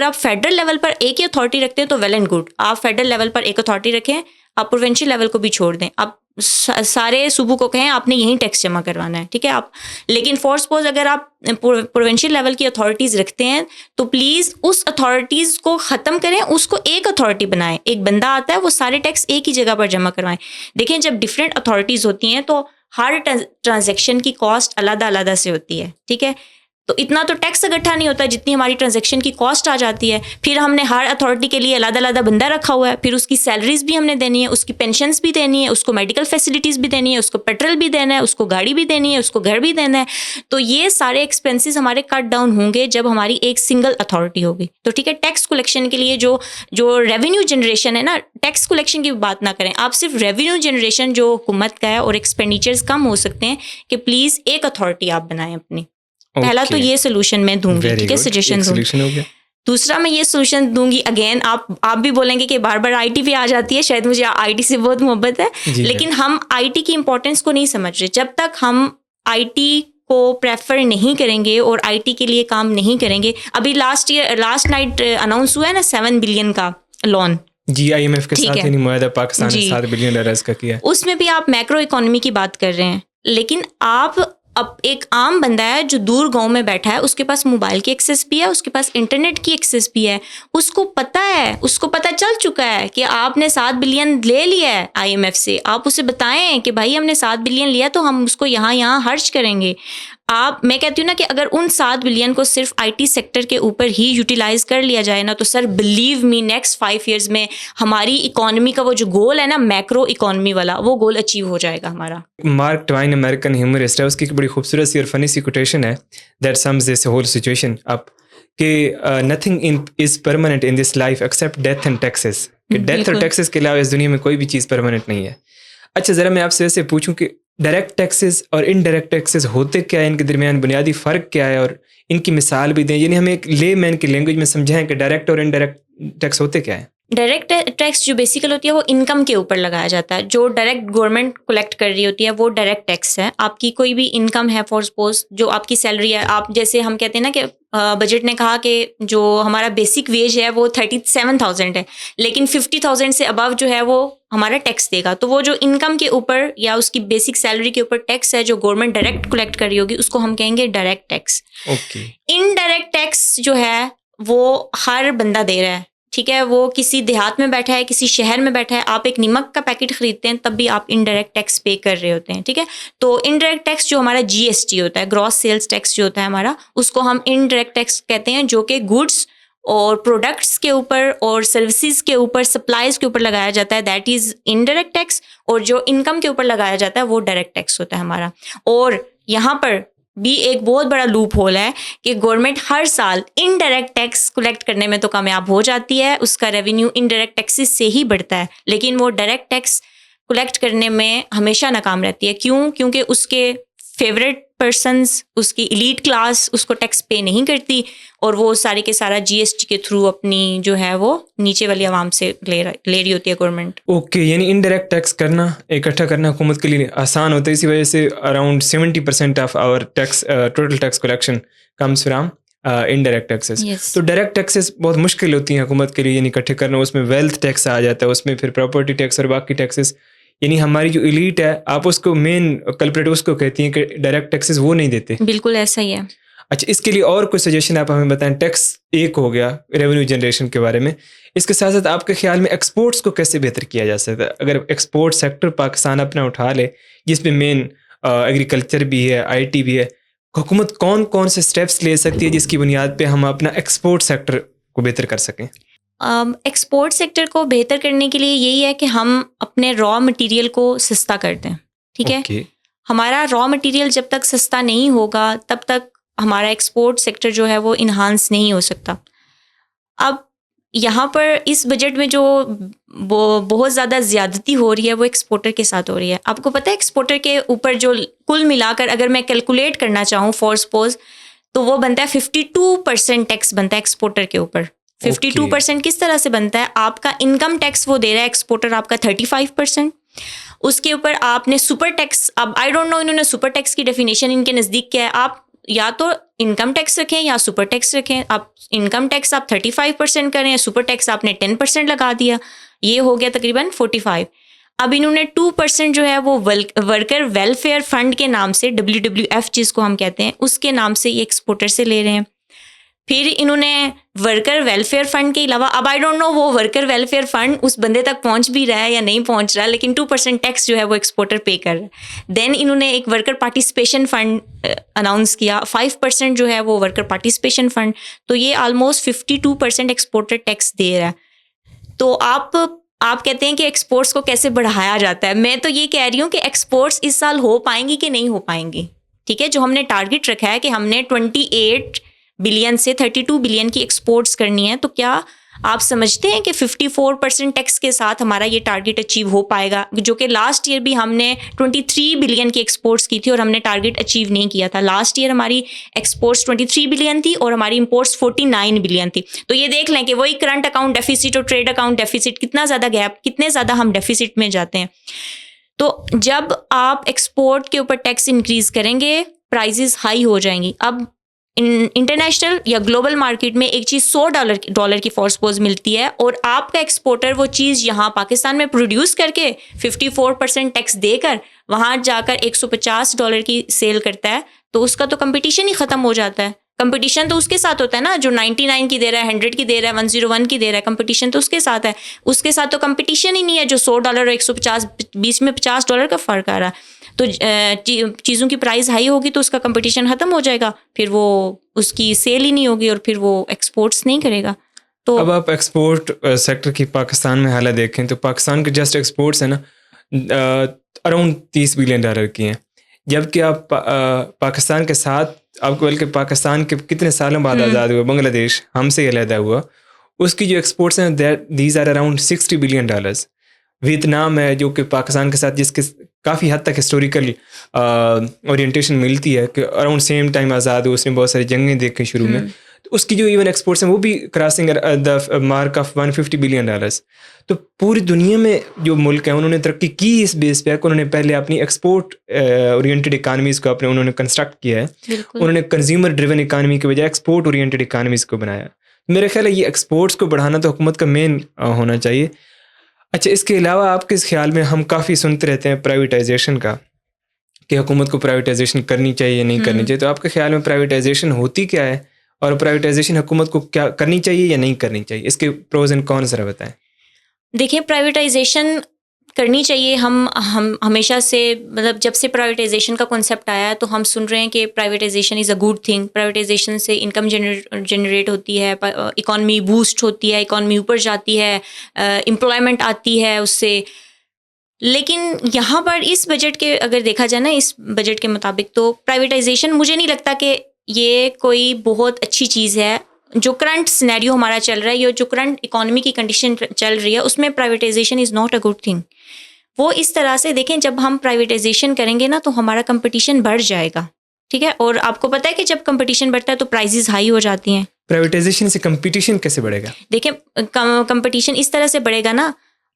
آپ فیڈرل لیول پر ایک ہی اتھارٹی رکھتے ہیں تو ویل اینڈ گڈ, آپ فیڈرل لیول پر ایک اتھارٹی رکھیں, آپ پروونشل لیول کو بھی چھوڑ دیں, آپ سارے صوبوں کو کہیں آپ نے یہیں ٹیکس جمع کروانا ہے. ٹھیک ہے, لیکن فار سپوز اگر آپ پروونشل لیول کی اتھارٹیز رکھتے ہیں تو پلیز اس اتھارٹیز کو ختم کریں, اس کو ایک اتھارٹی بنائیں. ایک بندہ آتا ہے وہ سارے ٹیکس ایک ہی جگہ پر جمع کروائیں. دیکھیں جب ڈفرینٹ اتھارٹیز ہوتی ہیں تو ہر ٹرانزیکشن کی کاسٹ علیحدہ سے ہوتی ہے. ٹھیک ہے, تو اتنا تو ٹیکس اکٹھا نہیں ہوتا جتنی ہماری ٹرانزیکشن کی کاسٹ آ جاتی ہے. پھر ہم نے ہر اتھارٹی کے لیے علیحدہ علیحدہ بندہ رکھا ہوا ہے, پھر اس کی سیلریز بھی ہم نے دینی ہے, اس کی پینشنز بھی دینی ہے, اس کو میڈیکل فیسلٹیز بھی دینی ہے, اس کو پیٹرول بھی دینا ہے, اس کو گاڑی بھی دینی ہے, اس کو گھر بھی دینا ہے. تو یہ سارے ایکسپینسز ہمارے کٹ ڈاؤن ہوں گے جب ہماری ایک سنگل اتھارٹی ہوگی. تو ٹھیک ہے, ٹیکس کلیکشن کے لیے جو ریونیو جنریشن ہے نا, ٹیکس کلیکشن کی بات نہ کریں آپ, صرف ریونیو جنریشن جو حکومت کا ہے اور ایکسپینڈیچرز کم ہو سکتے ہیں کہ پلیز ایک اتھارٹی آپ بنائیں اپنی. پہلا تو یہ سولوشن میں دوں گی, ٹھیک ہے, سجیشن دوں گی. دوسرا میں یہ سولوشن دوں گی, اگین آپ بھی بولیں گے کہ بار بار آئی ٹی پہ آ جاتی ہے, شاید مجھے آئی ٹی سے بہت محبت ہے, لیکن ہم آئی ٹی کی امپورٹینس کو نہیں سمجھ رہے. جب تک ہم آئی ٹی کو پریفر نہیں کریں گے اور آئی ٹی کے لیے کام نہیں کریں گے, ابھی لاسٹ نائٹ اناؤنس ہوا ہے نا 7 بلین کا لون, جی آئی ایم ایف کے ساتھ یعنی معاہدہ پاکستان نے 7 بلین ڈالرز کا کیا. اس میں بھی آپ میکرو اکانومی کی بات کر رہے ہیں, لیکن آپ اب ایک عام بندہ ہے جو دور گاؤں میں بیٹھا ہے, اس کے پاس موبائل کی ایکسیس بھی ہے, اس کے پاس انٹرنیٹ کی ایکسیس بھی ہے, اس کو پتہ چل چکا ہے کہ آپ نے 7 بلین لے لیا ہے آئی ایم ایف سے. آپ اسے بتائیں کہ بھائی ہم نے 7 بلین لیا تو ہم اس کو یہاں خرچ کریں گے. میں کہتی ہوں نا کہ اگر ان 7 بلین کو صرف آئی ٹی سیکٹر کے اوپر ہی یوٹیلائز کر لیا جائے نا, تو سر بلیو می نیکسٹ 5 ایئرز میں ہماری اکانومی کا وہ جو گول ہے نا میکرو اکانومی والا, وہ گول اچیو ہو جائے گا ہمارا. مارک ٹوائن امریکن ہیومرسٹ ہے, اس کی ایک بڑی خوبصورت سی اور فنی سی کوٹیشن ہے that sums this whole situation up کہ nothing is permanent in this life except death and taxes, کہ ڈیتھ اور ٹیکسز کے علاوہ اس دنیا میں کوئی بھی چیز پرماننٹ نہیں ہے. اچھا ذرا میں آپ سے ایسے پوچھوں کہ ڈائریکٹ ٹیکسز اور انڈائریکٹ ٹیکسز ہوتے کیا ہے, ان کے درمیان بنیادی فرق کیا ہے, اور ان کی مثال بھی دیں, یعنی ہمیں ایک لے مین کی لینگویج میں سمجھائیں کہ ڈائریکٹ اور انڈائریکٹ ٹیکس ہوتے کیا ہے. ڈائریکٹ ٹیکس جو بیسیکل ہوتی ہے وہ انکم کے اوپر لگایا جاتا ہے. جو ڈائریکٹ گورنمنٹ کلیکٹ کر رہی ہوتی ہے وہ ڈائریکٹ ٹیکس ہے. آپ کی کوئی بھی انکم ہے, فار سپوز جو آپ کی سیلری ہے, آپ جیسے ہم کہتے ہیں نا کہ بجٹ نے کہا کہ جو ہمارا بیسک ویج ہے وہ 37,000 ہے, لیکن 50,000 سے ابو جو ہے وہ ہمارا ٹیکس دے گا. تو وہ جو انکم کے اوپر یا اس کی بیسک سیلری کے اوپر ٹیکس ہے جو گورنمنٹ ڈائریکٹ کلیکٹ کر رہی ہوگی, اس کو ہم کہیں گے ڈائریکٹ ٹیکس. انڈائریکٹ ٹیکس جو ہے وہ ہر بندہ دے رہا ہے, ٹھیک ہے, وہ کسی دیہات میں بیٹھا ہے, کسی شہر میں بیٹھا ہے, آپ ایک نمک کا پیکٹ خریدتے ہیں تب بھی آپ انڈائریکٹ ٹیکس پے کر رہے ہوتے ہیں, ٹھیک ہے. تو انڈائریکٹ ٹیکس جو ہمارا جی ایس ٹی ہوتا ہے, گراس سیلز ٹیکس جو ہوتا ہے ہمارا, اس کو ہم انڈائریکٹ ٹیکس کہتے ہیں, جو کہ گڈس اور پروڈکٹس کے اوپر اور سروسز کے اوپر, سپلائز کے اوپر لگایا جاتا ہے, دیٹ از انڈائریکٹ ٹیکس. اور جو انکم کے اوپر لگایا جاتا ہے وہ ڈائریکٹ ٹیکس ہوتا ہے ہمارا. اور یہاں پر بھی ایک بہت بڑا لوپ ہول ہے کہ گورنمنٹ ہر سال انڈائریکٹ ٹیکس کلیکٹ کرنے میں تو کامیاب ہو جاتی ہے, اس کا ریونیو انڈائریکٹ ٹیکسز سے ہی بڑھتا ہے, لیکن وہ ڈائریکٹ ٹیکس کلیکٹ کرنے میں ہمیشہ ناکام رہتی ہے. کیوں؟ کیونکہ اس کے فیوریٹ پرسنز, اس کی ایلیٹ کلاس اس کو ٹیکس پے نہیں کرتی, اور وہ سارے کے سارا جی ایس ٹی کے تھرو اپنی جو ہے وہ نیچے والی عوام سے لے رہی ہوتی ہے گورنمنٹ. اوکے, یعنی انڈائریکٹ ٹیکس کرنا, اکٹھا کرنا حکومت کے لیے آسان ہوتا ہے, اسی وجہ سے around 70% of our tax total tax collection comes from indirect taxes. تو ڈائریکٹ ٹیکسز بہت مشکل ہوتی ہیں حکومت کے لیے, یعنی اکٹھے کرنا. اس میں ویلتھ ٹیکس آ جاتا ہے, اس میں پھر پراپرٹی ٹیکس اور باقی ٹیکسز, یعنی ہماری جو ایلیٹ ہے آپ اس کو مین کلپریٹ اس کو کہتی ہیں کہ ڈائریکٹ ٹیکسز وہ نہیں دیتے. بالکل ایسا ہی ہے. اچھا, اس کے لیے اور کوئی سجیشن آپ ہمیں بتائیں. ٹیکس ایک ہو گیا ریونیو جنریشن کے بارے میں, اس کے ساتھ ساتھ آپ کے خیال میں ایکسپورٹس کو کیسے بہتر کیا جا سکتا ہے؟ اگر ایکسپورٹ سیکٹر پاکستان اپنا اٹھا لے جس میں مین ایگریکلچر بھی ہے, آئی ٹی بھی ہے, حکومت کون کون سے اسٹیپس لے سکتی ہے جس کی بنیاد پہ ہم اپنا ایکسپورٹ سیکٹر کو بہتر کر سکیں؟ ایکسپورٹ سیکٹر کو بہتر کرنے کے لیے یہی ہے کہ ہم اپنے را مٹیریل کو سستا کر دیں, ٹھیک ہے. ہمارا را مٹیریل جب تک سستا نہیں ہوگا تب تک ہمارا ایکسپورٹ سیکٹر جو ہے وہ انہانس نہیں ہو سکتا. اب یہاں پر اس بجٹ میں جو بہت زیادہ زیادتی ہو رہی ہے وہ ایکسپورٹر کے ساتھ ہو رہی ہے. آپ کو پتہ ہے ایکسپورٹر کے اوپر جو کل ملا کر اگر میں کیلکولیٹ کرنا چاہوں فار سپوز, تو وہ بنتا ہے 52% ٹیکس بنتا ہے ایکسپورٹر کے اوپر. 52% کس طرح سے بنتا ہے؟ آپ کا انکم ٹیکس وہ دے رہا ہے ایکسپورٹر آپ کا 35%, اس کے اوپر آپ نے سپر ٹیکس, اب آئی ڈونٹ نو انہوں نے سپر ٹیکس کی ڈیفینیشن ان کے نزدیک کیا ہے, آپ یا تو انکم ٹیکس رکھیں یا سپر ٹیکس رکھیں. آپ انکم ٹیکس آپ 35% کریں, سپر ٹیکس آپ نے 10% لگا دیا, یہ ہو گیا تقریباً 45. اب انہوں نے 2% جو ہے وہ ورکر ویلفیئر فنڈ کے نام سے WWF جس کو ہم کہتے ہیں اس کے نام سے یہ ایکسپورٹر سے لے رہے ہیں. پھر انہوں نے ورکر ویلفیئر فنڈ کے علاوہ, اب آئی ڈونٹ نو وہ ورکر ویلفیئر فنڈ اس بندے تک پہنچ بھی رہا ہے یا نہیں پہنچ رہا, لیکن 2% ٹیکس جو ہے وہ ایکسپورٹر پے کر رہا ہے. دین انہوں نے ایک ورکر پارٹیسپیشن فنڈ اناؤنس کیا, 5% جو ہے وہ ورکر پارٹیسپیشن فنڈ, تو یہ آلموسٹ 52% ایکسپورٹر ٹیکس دے رہا ہے. تو آپ کہتے ہیں کہ ایکسپورٹس کو کیسے بڑھایا جاتا ہے, میں تو یہ کہہ رہی ہوں کہ ایکسپورٹس اس سال ہو پائیں گی کہ نہیں ہو پائیں گی. ٹھیک ہے, جو ہم نے ٹارگٹ رکھا ہے کہ ہم نے 28 بلین سے 32 بلین کی ایکسپورٹس کرنی ہے, تو کیا آپ سمجھتے ہیں کہ 54% ٹیکس کے ساتھ ہمارا یہ ٹارگٹ اچیو ہو پائے گا, جو کہ لاسٹ ایئر بھی ہم نے 23 بلین کی ایکسپورٹس کی تھی اور ہم نے ٹارگٹ اچیو نہیں کیا تھا. لاسٹ ایئر ہماری ایکسپورٹس 23 بلین تھی اور ہماری امپورٹس 49 بلین تھی. تو یہ دیکھ لیں کہ وہی کرنٹ اکاؤنٹ ڈیفیسٹ اور ٹریڈ اکاؤنٹ ڈیفیسٹ, کتنا زیادہ گیپ, کتنے زیادہ ہم ڈیفیسٹ میں جاتے ہیں. تو جب آپ ایکسپورٹ کے اوپر ٹیکس انکریز کریں گے, پرائزز ہائی ہو جائیں گی. اب انٹرنیشنل یا گلوبل مارکیٹ میں ایک چیز $100 کی فورس پوز ملتی ہے, اور آپ کا ایکسپورٹر وہ چیز یہاں پاکستان میں پروڈیوس کر کے 54% ٹیکس دے کر وہاں جا کر $150 کی سیل کرتا ہے, تو اس کا تو کمپٹیشن ہی ختم ہو جاتا ہے. کمپٹیشن تو اس کے ساتھ ہوتا ہے نا, جو 99 کی دے رہا ہے, 100 کی دے رہا ہے, 101 کی دے رہا ہے, کمپٹیشن تو اس کے ساتھ ہے. اس کے ساتھ تو کمپٹیشن ہی نہیں ہے جو $100 اور 150, بیچ میں $50 کا فرق آ رہا ہے. تو چیزوں کی پرائز ہائی ہوگی تو اس کا کمپٹیشن ختم ہو جائے گا, پھر وہ اس کی سیل ہی نہیں ہوگی اور پھر وہ ایکسپورٹس نہیں کرے گا. تو اب آپ ایکسپورٹ سیکٹر کی پاکستان میں حالت دیکھیں تو پاکستان کے جسٹ ایکسپورٹس ہیں نا اراؤنڈ $30 بلین کی ہیں, جبکہ آپ پاکستان کے ساتھ آپ کو, بلکہ پاکستان کے کتنے سالوں بعد آزاد ہوا, بنگلہ دیش ہم سے علیحدہ ہوا, اس کی جو ایکسپورٹس ہیں these are around $60 billion. Vietnam ہے جو کہ پاکستان کے ساتھ جس کے کافی حد تک ہسٹوریکل اورینٹیشن ملتی ہے کہ اراؤنڈ سیم ٹائم آزاد ہو, اس نے بہت ساری جنگیں دیکھیں شروع میں, تو اس کی جو ایون ایکسپورٹس ہیں وہ بھی crossing the mark of $150 billion. تو پوری دنیا میں جو ملک ہیں انہوں نے ترقی کی اس بیس پہ کہ انہوں نے پہلے اپنی ایکسپورٹ اورینٹیڈ اکانمیز کو انہوں نے کنسٹرکٹ کیا ہے, انہوں نے کنزیومر ڈریون اکانمی کی بجائے ایکسپورٹ اورینٹیڈ اکانمیز کو بنایا. میرا خیال ہے یہ ایکسپورٹس کو بڑھانا تو حکومت کا مین ہونا چاہیے. اچھا, اس کے علاوہ آپ کے خیال میں ہم کافی سنتے رہتے ہیں پرائیویٹائزیشن کا, کہ حکومت کو پرائیویٹائزیشن کرنی چاہیے یا نہیں کرنی چاہیے, تو آپ کے خیال میں پرائیویٹائزیشن ہوتی کیا ہے, اور پرائیویٹائزیشن حکومت کو کیا کرنی چاہیے یا نہیں کرنی چاہیے, اس کے پروز اینڈ کونس ذرا بتائیں. دیکھیں, پرائیویٹائزیشن کرنی چاہیے. ہم ہمیشہ سے, مطلب جب سے پرائیویٹائزیشن کا کنسیپٹ آیا ہے تو ہم سن رہے ہیں کہ privatization is a good thing. Privatization سے انکم جنریٹ ہوتی ہے, اکانومی بوسٹ ہوتی ہے, اکانومی اوپر جاتی ہے, امپلائمنٹ آتی ہے اس سے. لیکن یہاں پر اس بجٹ کے اگر دیکھا جائے نا, اس بجٹ کے مطابق تو پرائیویٹائزیشن مجھے نہیں لگتا کہ یہ کوئی بہت اچھی چیز ہے. جو کرنٹ سینیریو ہمارا چل رہا ہے, یا جو کرنٹ اکانومی کی کنڈیشن چل رہی ہے, اس میں privatization is not a good thing. وہ اس طرح سے دیکھیں, جب ہم پرائیویٹائزیشن کریں گے نا تو ہمارا کمپٹیشن بڑھ جائے گا. ٹھیک ہے, اور آپ کو پتہ ہے کہ جب کمپٹیشن بڑھتا ہے تو پرائزز ہائی ہو جاتی ہیں. پرائیویٹائزیشن سے کمپٹیشن کیسے بڑھے گا؟ دیکھیں, کمپٹیشن اس طرح سے بڑھے گا نا,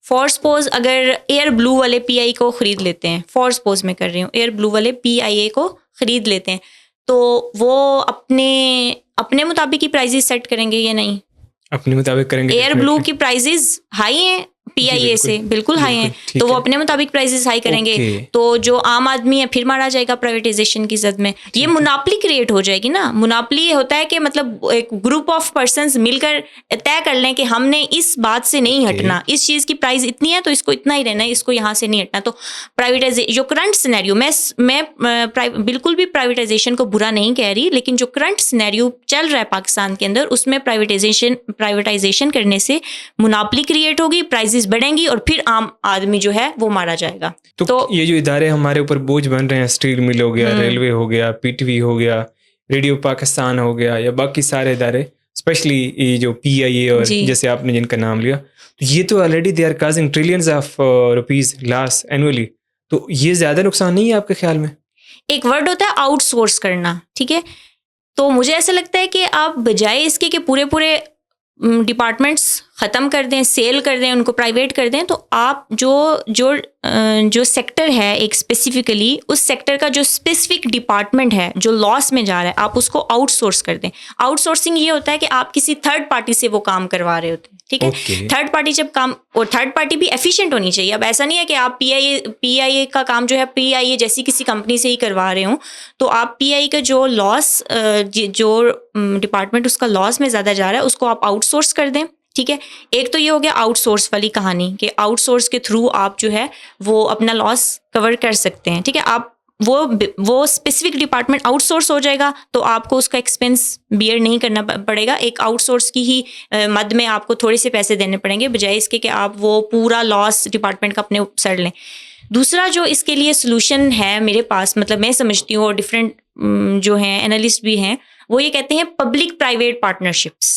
فار سپوز اگر ایئر بلو والے پی آئی کو خرید لیتے ہیں, فار سپوز میں کر رہی ہوں, ایئر بلو والے پی آئی اے کو خرید لیتے ہیں, تو وہ اپنے مطابق ہی پرائزز سیٹ کریں گے یا نہیں؟ اپنے مطابق کریں گے. ایئر بلو کی پرائزز ہائی ہیں پی آئی اے سے, بالکل ہائی ہیں, تو وہ اپنے مطابق پرائزز ہائی کریں گے, تو جو عام آدمی ہے پھر مارا جائے گا پرائیویٹائزیشن کی زد میں. یہ مناپلی کریٹ ہو جائے گی نا. مناپلی ہوتا ہے کہ مطلب ایک گروپ آف پرسنز مل کر طے کر لیں کہ ہم نے اس بات سے نہیں ہٹنا, اس چیز کی پرائز اتنی ہے تو اس کو اتنا ہی رہنا ہے, اس کو یہاں سے نہیں ہٹنا. تو پرائیویٹائزیشن جو کرنٹ سینیریو, میں بالکل بھی پرائیویٹائزیشن کو برا نہیں کہہ رہی, لیکن جو کرنٹ سینیریو چل رہا ہے پاکستان کے اندر, اس میں پرائیویٹائزیشن کرنے سے مناپلی کریٹ ہوگی, پرائزز بڑھیں گی, اور پھر عام آدمی جو ہے وہ مارا جائے گا. تو یہ جو ادارے ہمارے اوپر بوجھ بن رہے ہیں, اسٹیل مل ہو گیا, ریلوے ہو گیا, پی ٹی وی ہو گیا, ریڈیو پاکستان ہو گیا, یا باقی سارے ادارے, اسپیشلی یہ جو پی آئی اے اور جیسے آپ نے جن کا نام لیا, تو یہ تو already they are causing trillions of rupees loss annually. تو یہ زیادہ نقصان نہیں ہے آپ کے خیال میں؟ ایک ورڈ ہوتا ہے آؤٹ سورس کرنا, ٹھیک ہے, تو مجھے ایسا لگتا ہے کہ آپ بجائے اس کے کہ پورے ڈپارٹمنٹس ختم کر دیں, سیل کر دیں, ان کو پرائیویٹ کر دیں, تو آپ جو سیکٹر ہے ایک اسپیسیفکلی, اس سیکٹر کا جو اسپیسیفک ڈپارٹمنٹ ہے جو لاس میں جا رہا ہے, آپ اس کو آؤٹ سورس کر دیں. آؤٹ سورسنگ یہ ہوتا ہے کہ آپ کسی تھرڈ پارٹی سے وہ کام کروا رہے ہوتے ہیں, ٹھیک ہے. تھرڈ پارٹی جب کام, اور تھرڈ پارٹی بھی ایفیشینٹ ہونی چاہیے. اب ایسا نہیں ہے کہ آپ پی آئی اے کا کام جو ہے پی آئی اے جیسی کسی کمپنی سے ہی کروا رہے ہوں, تو آپ پی آئی کا جو لاس, جو ڈپارٹمنٹ اس کا لاس میں زیادہ جا رہا ہے, اس کو آپ آؤٹ سورس کر دیں, ٹھیک ہے. ایک تو یہ ہو گیا آؤٹ سورس والی کہانی کہ آؤٹ سورس کے تھرو آپ جو ہے وہ اپنا لاس کور کر سکتے ہیں, ٹھیک ہے. آپ وہ اسپیسیفک ڈپارٹمنٹ آؤٹ سورس ہو جائے گا تو آپ کو اس کا ایکسپینس بیئر نہیں کرنا پڑے گا. ایک آؤٹ سورس کی ہی مد میں آپ کو تھوڑے سے پیسے دینے پڑیں گے بجائے اس کے کہ آپ وہ پورا لاس ڈپارٹمنٹ کا اپنے سر لیں. دوسرا جو اس کے لیے سلوشن ہے میرے پاس, مطلب میں سمجھتی ہوں, اور ڈفرینٹ جو ہیں انالسٹ بھی ہیں, وہ یہ کہتے ہیں پبلک پرائیویٹ پارٹنرشپس.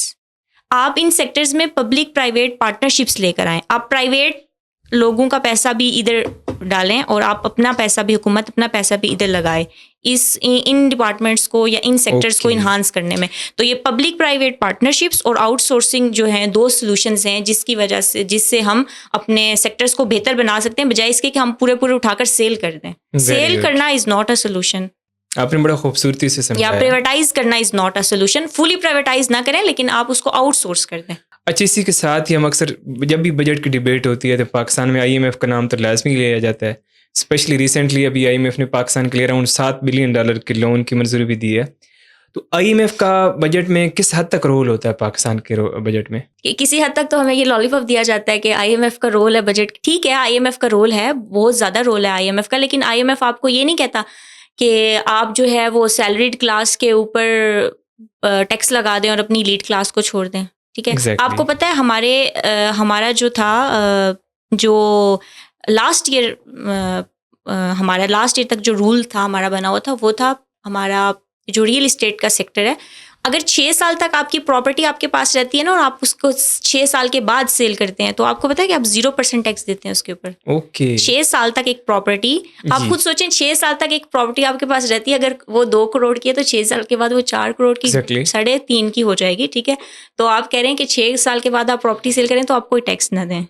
آپ ان سیکٹرز میں پبلک پرائیویٹ پارٹنرشپس لے کر آئیں. آپ پرائیویٹ لوگوں کا پیسہ بھی ادھر ڈالیں اور آپ اپنا پیسہ بھی, حکومت اپنا پیسہ بھی ادھر لگائے ان ڈپارٹمنٹس کو یا ان سیکٹرز کو انہانس کرنے میں. تو یہ پبلک پرائیویٹ پارٹنرشپس اور آؤٹ سورسنگ جو ہیں دو سلوشنز ہیں جس سے ہم اپنے سیکٹرز کو بہتر بنا سکتے ہیں بجائے اس کے کہ ہم پورے اٹھا کر سیل کر دیں. سیل کرنا از ناٹ اے سولوشن. آپ نے بڑا خوبصورتی سے سمجھایا. یا پرائیویٹائز کرنا is not a solution. Fully privatize نہ کریں لیکن آپ اس کو آؤٹ سورس کر دیں. اچھا, اسی کے ساتھ ہی ہم اکثر جب بھی بجٹ کی ڈبیٹ ہوتی ہے تو پاکستان میں آئی ایم ایف کا نام تو لازمی لیا جاتا ہے. اسپیشلی ریسنٹلی ابھی آئی ایم ایف نے پاکستان کے لیے اراؤنڈ $7 بلین کے لون کی منظوری بھی دی ہے. تو آئی ایم ایف کا بجٹ میں کس حد تک رول ہوتا ہے پاکستان کے بجٹ میں؟ کسی حد تک تو ہمیں یہ لالی پاپ دیا جاتا ہے کہ آئی ایم ایف کا رول ہے بجٹ. ٹھیک ہے, آئی ایم ایف کا رول ہے, بہت زیادہ رول ہے آئی ایم ایف کا, لیکن آئی ایم ایف آپ کو یہ نہیں کہتا کہ آپ جو ہے وہ سیلریڈ کلاس کے اوپر ٹیکس لگا دیں اور اپنی لیڈ کلاس کو چھوڑ دیں. ٹھیک ہے. آپ کو پتہ ہے ہمارا جو تھا, جو لاسٹ ایئر تک جو رول تھا ہمارا بنا ہوا تھا, وہ تھا ہمارا جو ریئل اسٹیٹ کا سیکٹر ہے. اگر 6 سال تک آپ کی پراپرٹی آپ کے پاس رہتی ہے نا اور آپ اس کو 6 سال کے بعد سیل کرتے ہیں تو آپ کو پتہ ہے کہ آپ 0% ٹیکس دیتے ہیں اس کے اوپر. 6 سال تک ایک پراپرٹی, آپ خود سوچیں 6 سال تک ایک پراپرٹی آپ کے پاس رہتی ہے, اگر وہ 2 کروڑ کی ہے تو 6 سال کے بعد وہ 4 کروڑ کی, 3.5 کی ہو جائے گی. ٹھیک ہے. تو آپ کہہ رہے ہیں کہ 6 سال کے بعد آپ پراپرٹی سیل کریں تو آپ کوئی ٹیکس نہ دیں.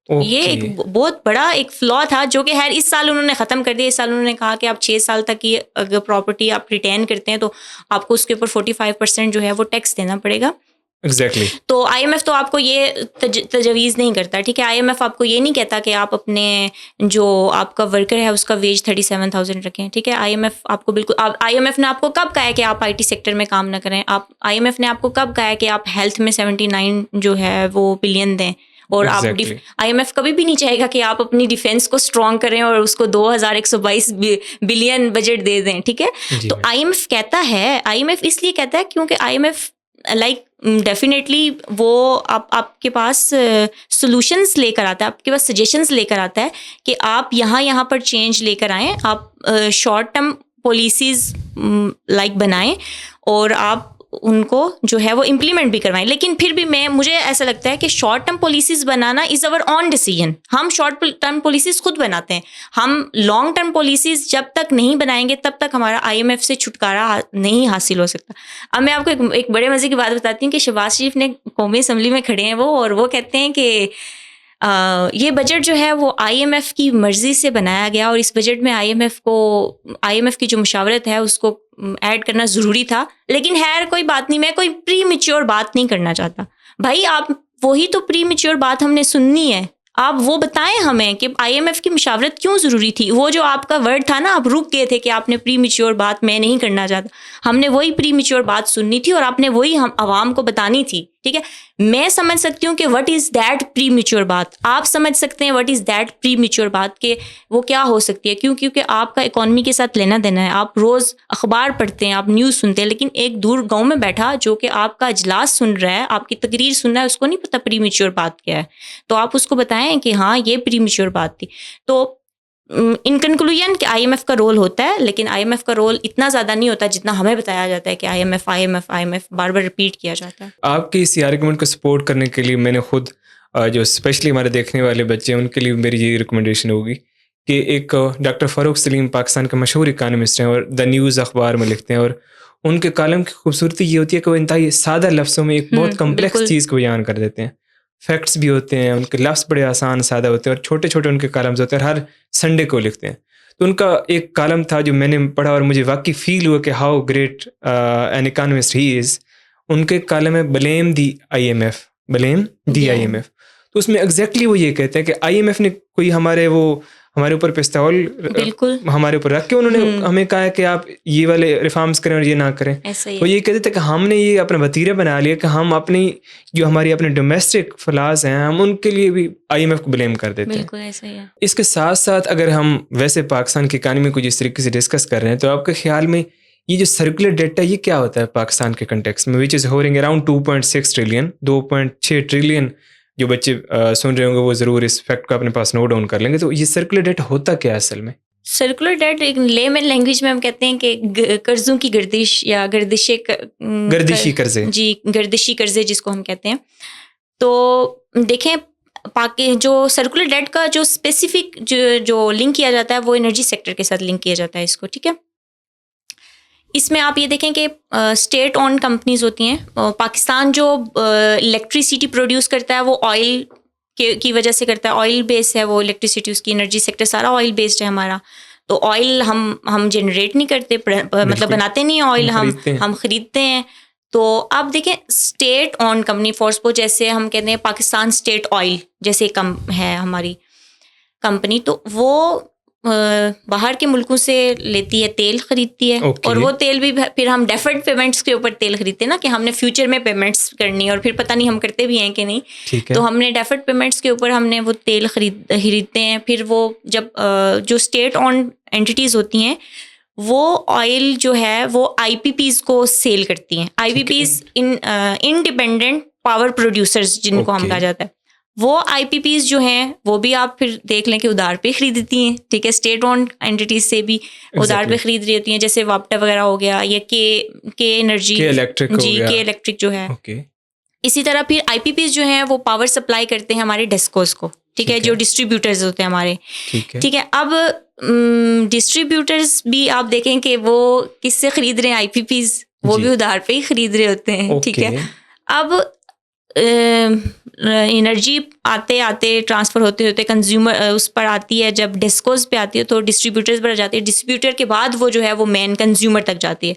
یہ ایک بہت بڑا ایک فلا تھا جو کہ خیر اس سال انہوں نے ختم کر دیا. اس سال انہوں نے کہا کہ آپ 6 سال تک کی اگر پراپرٹی آپ ریٹین کرتے ہیں تو آپ کو اس کے اوپر 45% جو ہے وہ ٹیکس دینا پڑے گا. تو آئی ایم ایف تو آپ کو یہ تجویز نہیں کرتا. ٹھیک ہے. آئی ایم ایف آپ کو یہ نہیں کہتا کہ آپ اپنے جو آپ کا ورکر ہے اس کا ویج 37,000 رکھیں. ٹھیک ہے. آئی ایم ایف آپ کو بالکل, آئی ایم ایف نے آپ کو کب کہا ہے کہ آپ آئی ٹی سیکٹر میں کام نہ کریں؟ آئی ایم ایف نے آپ کو کب کہا ہے کہ آپ ہیلتھ میں 79 جو ہے وہ بلین دیں؟ اور آپ آئی ایم ایف کبھی بھی نہیں چاہے گا کہ آپ اپنی ڈیفینس کو اسٹرانگ کریں اور اس کو 2122 بلین بجٹ دے دیں. ٹھیک ہے. تو آئی ایم ایف کہتا ہے, آئی ایم ایف اس لیے کہتا ہے کیونکہ I M F like definitely وہ آپ کے پاس سولوشنس لے کر آتا ہے, آپ کے پاس سجیشنس لے کر آتا ہے کہ آپ یہاں پر چینج لے کر آئیں, آپ شارٹ ٹرم پالیسیز لائک بنائیں اور آپ ان کو جو ہے وہ امپلیمنٹ بھی کروائیں. لیکن پھر بھی مجھے ایسا لگتا ہے کہ شارٹ ٹرم پالیسیز بنانا از اوور آن ڈیسیژن. ہم شارٹ ٹرم پالیسیز خود بناتے ہیں, ہم لانگ ٹرم پالیسیز جب تک نہیں بنائیں گے تب تک ہمارا آئی ایم ایف سے چھٹکارا نہیں حاصل ہو سکتا. اب میں آپ کو ایک بڑے مزے کی بات بتاتی ہوں کہ شہباز شریف نے قومی اسمبلی میں کھڑے ہیں اور وہ کہتے ہیں کہ یہ بجٹ جو ہے وہ آئی ایم ایف کی مرضی سے بنایا گیا اور اس بجٹ میں آئی ایم ایف کی جو مشاورت ہے اس کو ایڈ کرنا ضروری تھا. لیکن خیر کوئی بات نہیں, میں کوئی پری میچور بات نہیں کرنا چاہتا. بھائی آپ وہی تو پری میچور بات ہم نے سننی ہے, آپ وہ بتائیں ہمیں کہ آئی ایم ایف کی مشاورت کیوں ضروری تھی. وہ جو آپ کا ورڈ تھا نا, آپ رک گئے تھے کہ آپ نے پری میچور بات میں نہیں کرنا چاہتا. ہم نے وہی پری میچور بات سننی تھی اور آپ نے وہی ہم عوام کو بتانی تھی. ٹھیک ہے. میں سمجھ سکتی ہوں کہ what is that premature بات, آپ سمجھ سکتے ہیں what is that premature بات کہ وہ کیا ہو سکتی ہے. کیونکہ آپ کا اکانومی کے ساتھ لینا دینا ہے, آپ روز اخبار پڑھتے ہیں, آپ نیوز سنتے ہیں, لیکن ایک دور گاؤں میں بیٹھا جو کہ آپ کا اجلاس سن رہا ہے, آپ کی تقریر سن رہا ہے, اس کو نہیں پتہ پری میچور بات کیا ہے. تو آپ اس کو بتائیں کہ ہاں یہ پری میچور بات تھی. تو ان کنکلوژن کہ آئی ایم ایف کا رول ہوتا ہے, لیکن آئی ایم ایف کا رول اتنا زیادہ نہیں ہوتا جتنا ہمیں بتایا جاتا ہے کہ آئی ایم ایف بار بار ریپیٹ کیا جاتا ہے. آپ کی اسی آرگومنٹ کو سپورٹ کرنے کے لیے میں نے خود جو اسپیشلی ہمارے دیکھنے والے بچے ہیں ان کے لیے میری یہ ریکمنڈیشن ہوگی کہ ایک ڈاکٹر فاروق سلیم پاکستان کے مشہور اکانومسٹ ہیں اور دا نیوز اخبار میں لکھتے ہیں, اور ان کے کالم کی خوبصورتی یہ ہوتی ہے کہ وہ انتہائی سادہ لفظوں میں ایک بہت کمپلیکس چیز کو بیان کر دیتے ہیں. فیکٹس بھی ہوتے ہیں, ان کے لفظ بڑے آسان سادہ ہوتے ہیں, اور چھوٹے چھوٹے ان کے کالمز ہوتے ہیں, اور ہر سنڈے کو لکھتے ہیں. تو ان کا ایک کالم تھا جو میں نے پڑھا اور مجھے واقعی فیل ہوا کہ how great an economist he is. ان کے کالم ہے blame the I M F, blame the I M F. تو اس میں ایگزیکٹلی وہ یہ کہتے ہیں کہ آئی ایم ایف نے کوئی ہمارے اوپر پستول ہمارے اوپر رکھ کے انہوں نے ہمیں کہا ہے کہ آپ یہ والے ریفارمز کریں اور یہ نہ کریں. وہ یہ کہتے تھے کہ ہم نے یہ اپنا وتیرہ بنا لیا کہ ہم اپنی جو ہماری اپنے ڈومیسٹک فلاز ہیں ہم ان کے لیے بھی آئی ایم ایف کو بلیم کر دیتے ہیں. اس کے ساتھ ساتھ اگر ہم ویسے پاکستان کی اکانومی کو جس طریقے سے ڈسکس کر رہے ہیں تو آپ کے خیال میں یہ جو سرکولر ڈیٹ ہے یہ کیا ہوتا ہے پاکستان کے کنٹیکس میں, وچ از ہورنگ اراؤنڈ 2.6 ٹریلین, 2.6 ٹریلین. جو بچے سن رہے ہوں گے وہ ضرور اس فیکٹ کو اپنے پاس نوٹ ڈاؤن کر لیں گے. تو یہ سرکولر ڈیٹ ہوتا کیا ہے اصل میں؟ سرکولر ڈیٹ ایک لے مین لینگویج میں ہم کہتے ہیں کہ قرضوں کی گردش یا گردشی قرضے, جی گردشی قرضے جس کو ہم کہتے ہیں. تو دیکھیں جو سرکولر ڈیٹ کا جو اسپیسیفک جو لنک کیا جاتا ہے وہ انرجی سیکٹر کے ساتھ لنک کیا جاتا ہے اس کو, ٹھیک ہے. اس میں آپ یہ دیکھیں کہ اسٹیٹ اون کمپنیز ہوتی ہیں. پاکستان جو الیکٹریسٹی پروڈیوس کرتا ہے وہ آئل کی وجہ سے کرتا ہے, آئل بیس ہے وہ الیکٹریسٹی, اس کی انرجی سیکٹر سارا آئل بیسڈ ہے ہمارا. تو آئل ہم جنریٹ نہیں کرتے, مطلب بناتے نہیں ہیں آئل, ہم خریدتے ہیں. تو آپ دیکھیں اسٹیٹ اون کمپنی فورسپو جیسے ہم کہتے ہیں پاکستان اسٹیٹ آئل جیسے ہے ہماری کمپنی, تو وہ باہر کے ملکوں سے لیتی ہے, تیل خریدتی ہے. اور وہ تیل بھی پھر ہم ڈیفرڈ پیمنٹس کے اوپر تیل خریدتے ہیں نا, کہ ہم نے فیوچر میں پیمنٹس کرنی ہے, اور پھر پتہ نہیں ہم کرتے بھی ہیں کہ نہیں. تو ہم نے ڈیفرڈ پیمنٹس کے اوپر ہم نے وہ تیل خریدتے ہیں. پھر وہ جب جو اسٹیٹ اون اینٹیز ہوتی ہیں وہ آئل جو ہے وہ آئی پی پیز کو سیل کرتی ہیں. I P Ps independent power producers جن کو ہم کہا جاتا ہے, وہ آئی پی پیز جو ہیں وہ بھی آپ پھر دیکھ لیں کہ ادھار پہ خریدتی ہیں, ٹھیک ہے. اسٹیٹ اون اینٹیز سے بھی ادھار پہ خرید رہی ہوتی ہیں, جیسے واپٹا وغیرہ ہو گیا, یا کے انرجی, جی کے الیکٹرک جو ہے. اسی طرح پھر آئی پی پیز جو ہیں وہ پاور سپلائی کرتے ہیں ہمارے ڈیسکوز کو, ٹھیک ہے, جو ڈسٹریبیوٹرز ہوتے ہیں ہمارے, ٹھیک ہے. اب ڈسٹریبیوٹرز بھی آپ دیکھیں کہ وہ کس سے خرید رہے ہیں, آئی پی پیز, وہ بھی ادھار پہ ہی خرید رہے ہوتے ہیں, ٹھیک ہے. اب انرجی آتے آتے ٹرانسفر ہوتے ہوتے کنزیومر اس پر آتی ہے, جب ڈسکوز پہ آتی ہے تو ڈسٹریبیوٹرز پر جاتی ہے, ڈسٹریبیوٹر کے بعد وہ جو ہے وہ مین کنزیومر تک جاتی ہے.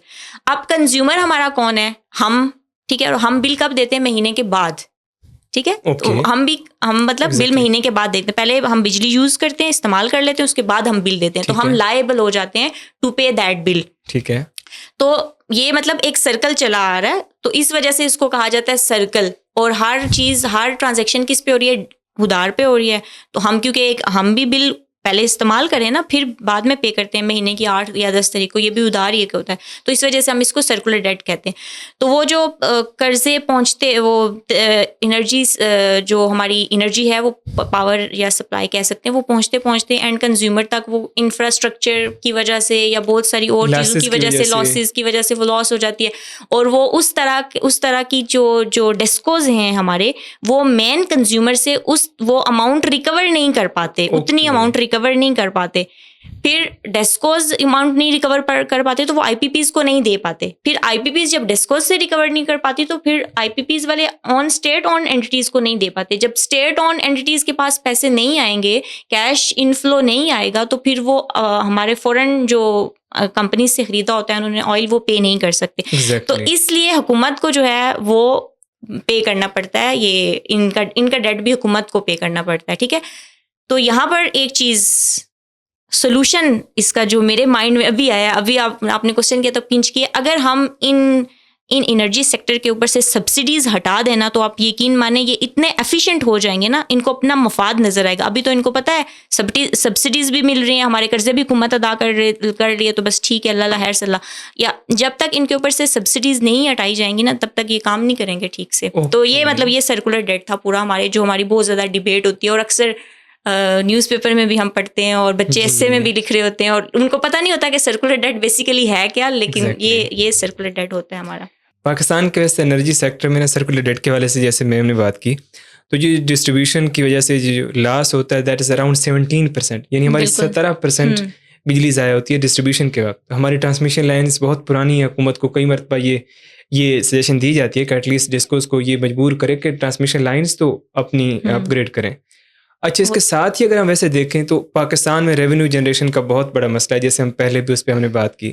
اب کنزیومر ہمارا کون ہے, ہم, ٹھیک ہے. اور ہم بل کب دیتے ہیں, مہینے کے بعد, ٹھیک ہے. تو ہم مطلب بل مہینے کے بعد دیتے ہیں. پہلے ہم بجلی یوز کرتے ہیں, استعمال کر لیتے ہیں, اس کے بعد ہم بل دیتے ہیں, تو ہم لائبل ہو جاتے ہیں ٹو پے دیٹ بل, ٹھیک ہے. تو یہ مطلب ایک سرکل چلا آ رہا ہے, تو اس وجہ سے اس کو کہا جاتا ہے سرکل. اور ہر چیز, ہر ٹرانزیکشن کس پہ ہو رہی ہے, ادھار پہ ہو رہی ہے. تو ہم کیونکہ ہم بھی بل پہلے استعمال کریں نا, پھر بعد میں پے کرتے ہیں مہینے کی 8 یا 10 تاریخ کو, یہ بھی ادھار ہی ہوتا ہے. تو اس وجہ سے ہم اس کو سرکولر ڈیٹ کہتے ہیں. تو وہ جو قرضے پہنچتے, وہ انرجی جو ہماری انرجی ہے وہ پاور یا سپلائی کہہ سکتے ہیں, وہ پہنچتے اینڈ کنزیومر تک, وہ انفراسٹرکچر کی وجہ سے یا بہت ساری اور چیزوں کی وجہ سے, لاسز کی وجہ سے وہ لاس ہو جاتی ہے. اور وہ اس طرح کی جو ڈیسکوز ہیں ہمارے, وہ مین کنزیومر سے وہ اماؤنٹ ریکور نہیں کر پاتے, اتنی اماؤنٹ ریکور نہیں کر پاتے. پھر ڈیسکوز اماؤنٹ نہیں ریکور کر پاتے تو وہ آئی پی پیز کو نہیں دے پاتے. پھر آئی پی پیز جب ڈیسکوز سے ریکور نہیں کر پاتی تو پھر آئی پی پیز والے اسٹیٹ اون اینٹیز کو نہیں دے پاتے. جب اسٹیٹ اون اینٹیز کے پاس پیسے نہیں آئیں گے, کیش انفلو نہیں آئے گا, تو پھر وہ ہمارے فورن جو کمپنی سے خریدا ہوتا ہے انہوں نے آئل, وہ پے نہیں کر سکتے. تو اس لیے حکومت کو جو ہے وہ پے کرنا پڑتا ہے, یہ ان کا ڈیٹ بھی حکومت کو پے کرنا پڑتا ہے, ٹھیک ہے. تو یہاں پر ایک چیز سولوشن اس کا جو میرے مائنڈ میں ابھی آیا, ابھی آپ نے کوشچن کیا تو پنچ کیا, اگر ہم ان انرجی سیکٹر کے اوپر سے سبسڈیز ہٹا دینا تو آپ یقین مانیں یہ اتنے ایفیشینٹ ہو جائیں گے نا, ان کو اپنا مفاد نظر آئے گا. ابھی تو ان کو پتہ ہے سبسڈیز بھی مل رہی ہیں, ہمارے قرضے بھی حکومت ادا کر رہی ہے, تو بس ٹھیک ہے, اللہ خیر صلی اللہ. یا جب تک ان کے اوپر سے سبسڈیز نہیں ہٹائی جائیں گی نا, تب تک یہ کام نہیں کریں گے ٹھیک سے. تو یہ مطلب یہ سرکولر ڈیٹ تھا پورا ہماری بہت زیادہ ڈبیٹ ہوتی ہے, اور اکثر نیوز پیپر میں بھی ہم پڑھتے ہیں, اور بچے ایسے میں بھی لکھ رہے ہوتے ہیں, اور ان کو پتہ نہیں ہوتا کہ سرکولر ڈیٹ بیسیکلی ہے کیا, لیکن یہ سرکولر ڈیٹ ہوتا ہے ہمارا. پاکستان کے ویسے انرجی سیکٹر میں سرکولر ڈیٹ کے والے سے جیسے میم نے بات کی, تو جو ڈسٹریبیوشن کی وجہ سے جو لاس ہوتا ہے دیٹ از اراؤنڈ 17%, یعنی ہماری 17% بجلی ضائع ہوتی ہے ڈسٹریبیوشن کے وقت. ہماری ٹرانسمیشن لائنس بہت پرانی ہیں. حکومت کو کئی مرتبہ یہ سجیشن دی جاتی ہے کہ ایٹ لیسٹ ڈسکوز کو یہ مجبور کرے کہ ٹرانسمیشن لائنس تو اپنی اپ گریڈ کریں. اچھا, اس کے ساتھ ہی اگر ہم ویسے دیکھیں تو پاکستان میں ریونیو جنریشن کا بہت بڑا مسئلہ ہے, جیسے ہم پہلے بھی اس پہ ہم نے بات کی.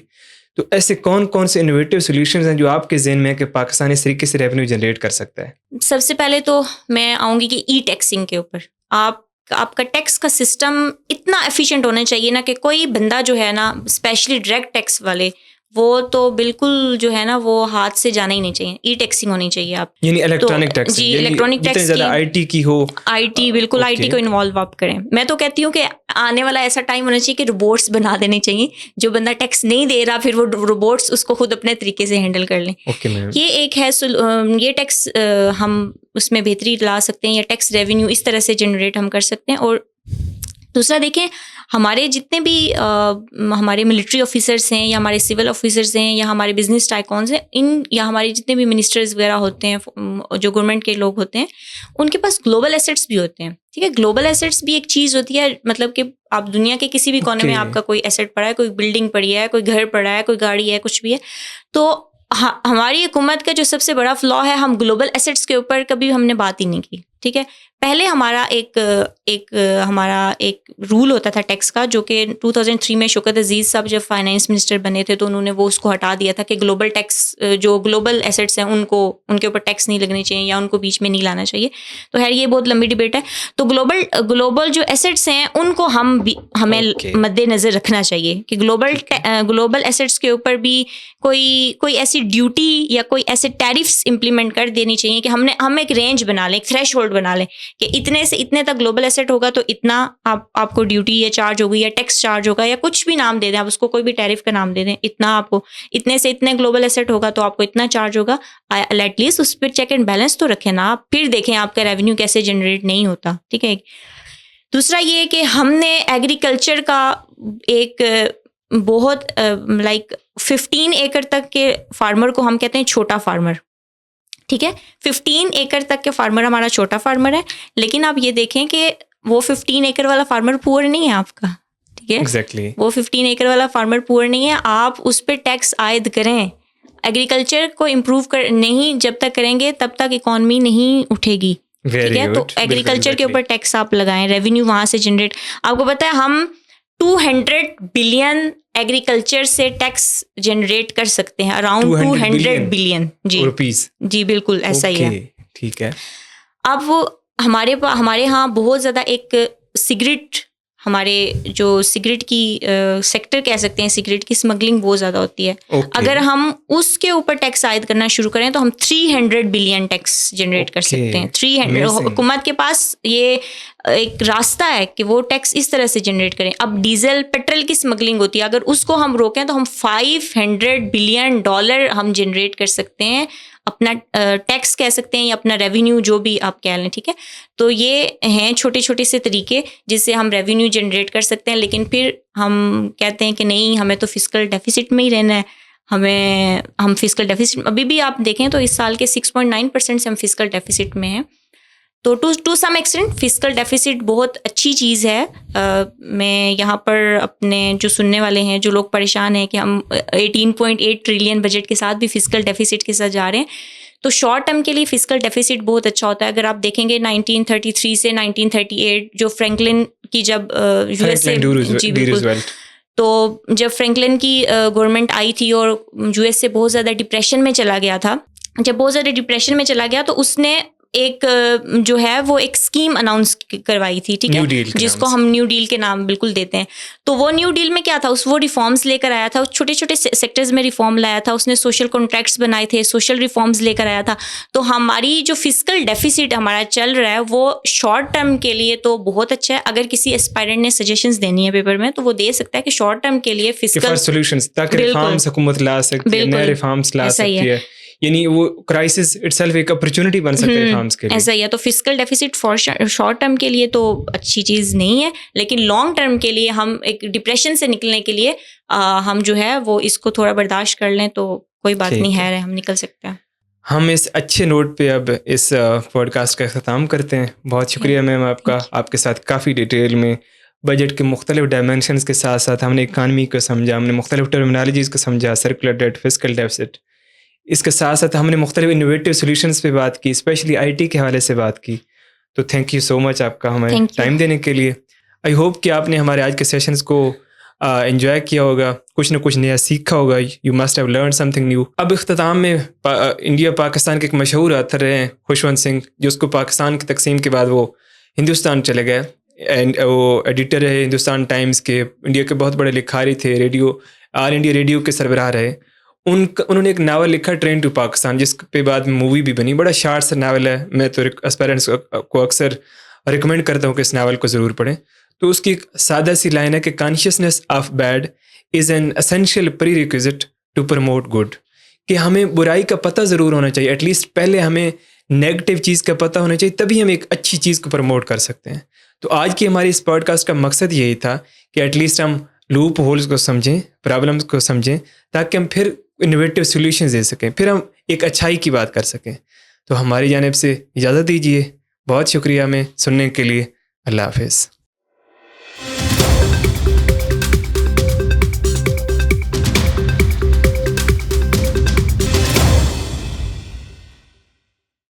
تو ایسے کون کون سے انوویٹیو سولوشنز ہیں جو آپ کے ذہن میں ہے کہ پاکستان اس طریقے سے ریونیو جنریٹ کر سکتا ہے؟ سب سے پہلے تو میں آؤں گی کہ ای ٹیکسنگ کے اوپر. آپ کا ٹیکس کا سسٹم اتنا ایفیشینٹ ہونا چاہیے نا کہ کوئی بندہ جو ہے نا اسپیشلی ڈائریکٹ ٹیکس والے وہ تو بالکل جو ہے نا وہ ہاتھ سے جانا ہی نہیں چاہیے. ای ٹیکسنگ ہونی چاہیے آپ, یعنی الیکٹرانک ٹیکس. جی الیکٹرانک ٹیکس زیادہ آئی ٹی کی ہو, آئی ٹی بالکل آئی ٹی کو انوالو آپ کریں. میں تو کہتی ہوں کہ آنے والا ایسا ٹائم ہونا چاہیے کہ روبوٹس بنا دینے چاہیے. جو بندہ ٹیکس نہیں دے رہا پھر وہ روبوٹس اس کو خود اپنے طریقے سے ہینڈل کر لیں. یہ ایک ہے یہ ٹیکس ہم اس میں بہتری لا سکتے ہیں, یا ٹیکس ریونیو اس طرح سے جنریٹ ہم کر سکتے ہیں. اور دوسرا دیکھیں ہمارے جتنے بھی ہمارے ملٹری آفیسرس ہیں یا ہمارے سول آفیسرس ہیں یا ہمارے بزنس ٹائکونز ہیں, یا ہمارے جتنے بھی منسٹرز وغیرہ ہوتے ہیں جو گورنمنٹ کے لوگ ہوتے ہیں, ان کے پاس گلوبل ایسیٹس بھی ہوتے ہیں. ٹھیک ہے, گلوبل ایسیٹس بھی ایک چیز ہوتی ہے, مطلب کہ آپ دنیا کے کسی بھی کونے میں آپ کا کوئی ایسیٹ پڑا ہے, کوئی بلڈنگ پڑی ہے, کوئی گھر پڑا ہے, کوئی گاڑی ہے, کچھ بھی ہے. تو ہماری حکومت کا جو سب سے بڑا فلا ہے, ہم گلوبل ایسیٹس کے اوپر کبھی ہم نے بات ہی نہیں کی. ٹھیک ہے, پہلے ہمارا ایک رول ہوتا تھا ٹیکس کا, جو کہ 2003 میں شوکت عزیز صاحب جب فائنانس منسٹر بنے تھے تو انہوں نے وہ اس کو ہٹا دیا تھا کہ گلوبل ٹیکس جو گلوبل ایسیٹس ہیں ان کے اوپر ٹیکس نہیں لگنی چاہیے یا ان کو بیچ میں نہیں لانا چاہیے. تو خیر یہ بہت لمبی ڈبیٹ ہے. تو گلوبل جو ایسیٹس ہیں ان کو ہمیں مد نظر رکھنا چاہیے کہ گلوبل ایسیٹس کے اوپر بھی کوئی ایسی ڈیوٹی یا کوئی ایسے ٹیرفس امپلیمنٹ کر دینی چاہیے کہ ہم ایک رینج بنا لیں, ایک تھریش ہولڈ بنا لیں کہ اتنے سے اتنے تک گلوبل ایسیٹ ہوگا تو اتنا آپ کو ڈیوٹی یا چارج ہوگی یا ٹیکس چارج ہوگا, یا کچھ بھی نام دے دیں آپ اس کو, کوئی بھی ٹیرف کا نام دے دیں, اتنا آپ کو اتنے سے اتنے گلوبل ایسیٹ ہوگا تو آپ کو اتنا چارج ہوگا. ایٹ لیسٹ اس پہ چیک اینڈ بیلنس تو رکھیں نا آپ, پھر دیکھیں آپ کا ریونیو کیسے جنریٹ نہیں ہوتا. ٹھیک ہے. دوسرا یہ کہ ہم نے ایگریکلچر کا ایک بہت 15 ایکڑ تک کے فارمر کو ہم کہتے ہیں چھوٹا فارمر. ٹھیک ہے, 15 ایکڑ تک کے فارمر ہمارا چھوٹا فارمر ہے, لیکن آپ یہ دیکھیں کہ وہ 15 ایکڑ والا فارمر پور نہیں ہے آپ کا. ٹھیک ہے, ایگزیکٹلی وہ 15 ایکڑ والا فارمر پور نہیں ہے. آپ اس پہ ٹیکس عائد کریں. ایگریکلچر کو امپروو نہیں جب تک کریں گے تب تک اکانومی نہیں اٹھے گی. ٹھیک ہے, تو ایگریکلچر کے اوپر ٹیکس آپ لگائیں, ریونیو وہاں سے جنریٹ. آپ کو پتہ ہے ہم 200 بلین ایگریکلچر سے ٹیکس جنریٹ کر سکتے ہیں, اراؤنڈ 200 بلین. جی روپیز. جی بالکل ایسا ہی ہے. ٹھیک ہے. اب وہ ہمارے ہاں بہت زیادہ ایک سگریٹ, ہمارے جو سگریٹ کی سیکٹر کہہ سکتے ہیں, سگریٹ کی اسمگلنگ بہت زیادہ ہوتی ہے. اگر ہم اس کے اوپر ٹیکس عائد کرنا شروع کریں تو ہم 300 بلین ٹیکس جنریٹ کر سکتے ہیں. 300. حکومت کے پاس یہ ایک راستہ ہے کہ وہ ٹیکس اس طرح سے جنریٹ کریں. اب ڈیزل پیٹرول کی اسمگلنگ ہوتی ہے, اگر اس کو ہم روکیں تو ہم $500 بلین ہم جنریٹ کر سکتے ہیں, اپنا ٹیکس کہہ سکتے ہیں یا اپنا ریونیو جو بھی آپ کہہ لیں. ٹھیک ہے, تو یہ ہیں چھوٹے چھوٹے سے طریقے جس سے ہم ریونیو جنریٹ کر سکتے ہیں. لیکن پھر ہم کہتے ہیں کہ نہیں, ہمیں تو فسکل ڈیفیسٹ میں ہی رہنا ہے, ہم فسکل ڈیفیسٹ ابھی بھی آپ دیکھیں تو اس سال کے 6.9% سے ہم فسکل ڈیفیسٹ میں ہیں. تو to some extent fiscal deficit بہت اچھی چیز ہے. میں یہاں پر اپنے جو سننے والے ہیں, جو لوگ پریشان ہیں کہ ہم 18.8 ٹریلین بجٹ کے ساتھ بھی فسکل ڈیفیسٹ کے ساتھ جا رہے ہیں, تو شارٹ ٹرم کے لیے فسکل ڈیفیسٹ بہت اچھا ہوتا ہے. اگر آپ دیکھیں گے 1933 سے 1938 جو فرینکلن کی جب یو ایس اے, جی بالکل, تو جب فرینکلن کی گورنمنٹ آئی تھی اور یو ایس اے بہت زیادہ ڈپریشن میں چلا گیا تھا, جب بہت زیادہ ڈپریشن میں چلا گیا تو اس نے ایک جو ہے وہ ایک اسکیم اناؤنس کروائی تھی. ٹھیک ہے, جس کو ہم نیو ڈیل کے نام بالکل دیتے ہیں. تو وہ نیو ڈیل میں کیا تھا, وہ ریفارمز لے کر آیا تھا, چھوٹے چھوٹے سیکٹرز میں ریفارم لایا تھا, اس نے سوشل کانٹریکٹس بنائے تھے, سوشل ریفارمز لے کر آیا تھا. تو ہماری جو فسکل ڈیفیسٹ ہمارا چل رہا ہے وہ شارٹ ٹرم کے لیے تو بہت اچھا ہے. اگر کسی اسپائرنٹ نے سجیشنز دینی ہے پیپر میں تو وہ دے سکتا ہے کہ شارٹ ٹرم کے لیے فسکل سولوشنز تاکہ ریفارمز حکومت لا سکتی ہے, نئے ریفارمز لا سکتی ہے, یعنی وہ کرائسس اٹ سیلف ایک اپرچونٹی بن سکتی ہے ریفارمز کے لیے. ایسا ہی ہے. تو فسکل ڈیفیسٹ شارٹ ٹرم کے لیے تو اچھی چیز نہیں ہے, لیکن لانگ ٹرم کے لیے ہم ایک ڈپریشن سے نکلنے کے لیے ہم جو ہے وہ اس کو تھوڑا برداشت کر لیں تو کوئی بات نہیں ہے, ہم نکل سکتے ہیں. ہم اس اچھے نوٹ پہ اب اس پوڈ کاسٹ کا اختتام کرتے ہیں. بہت شکریہ میم آپ کا, آپ کے ساتھ کافی ڈیٹیل میں بجٹ کے مختلف ڈائمینشنز کے ساتھ ساتھ ہم نے اکانومی کو سمجھا, ہم نے مختلف ٹرمنالوجیز کو سمجھا, سرکولر ڈیٹ, فسکل ڈیفسٹ. اس کے ساتھ ساتھ ہم نے مختلف انوویٹیو سولوشنز پہ بات کی, اسپیشلی آئی ٹی کے حوالے سے بات کی. تو تھینک یو سو مچ آپ کا ہمیں ٹائم دینے کے لیے. آئی ہوپ کہ آپ نے ہمارے آج کے سیشنز کو انجوائے کیا ہوگا, کچھ نہ کچھ نیا سیکھا ہوگا. You must have learn some thing new. اب اختتام میں انڈیا پاکستان کے ایک مشہور آتھر ہیں خوشونت سنگھ, جو اس کو پاکستان کی تقسیم کے بعد وہ ہندوستان چلے گئے, اینڈ وہ ایڈیٹر ہے ہندوستان ٹائمز کے, انڈیا کے بہت بڑے لکھاری تھے, ریڈیو آل انڈیا ریڈیو کے سربراہ رہے. انہوں نے ایک ناول لکھا ٹرین ٹو پاکستان, جس پہ بعد میں مووی بھی بنی. بڑا شارٹ سا ناول ہے, میں تو اسپیرنٹس کو اکثر ریکمینڈ کرتا ہوں کہ اس ناول کو ضرور پڑھیں. تو اس کی ایک سادہ سی لائن ہے کہ consciousness of bad is an essential prerequisite to promote good. کہ ہمیں برائی کا پتہ ضرور ہونا چاہیے, ایٹ لیسٹ پہلے ہمیں نیگیٹو چیز کا پتہ ہونا چاہیے, تبھی ہم ایک اچھی چیز کو پروموٹ کر سکتے ہیں. تو آج کی ہماری اس پوڈ کاسٹ کا مقصد یہی تھا کہ ایٹ لیسٹ ہم لوپ ہولز کو سمجھیں, پرابلمس کو سمجھیں, تاکہ ہم پھر انوویٹیو سولوشنز دے سکیں, پھر ہم ایک اچھائی کی بات کر سکیں. تو ہماری جانب سے اجازت دیجیے. بہت شکریہ ہمیں سننے کے لیے. اللہ حافظ.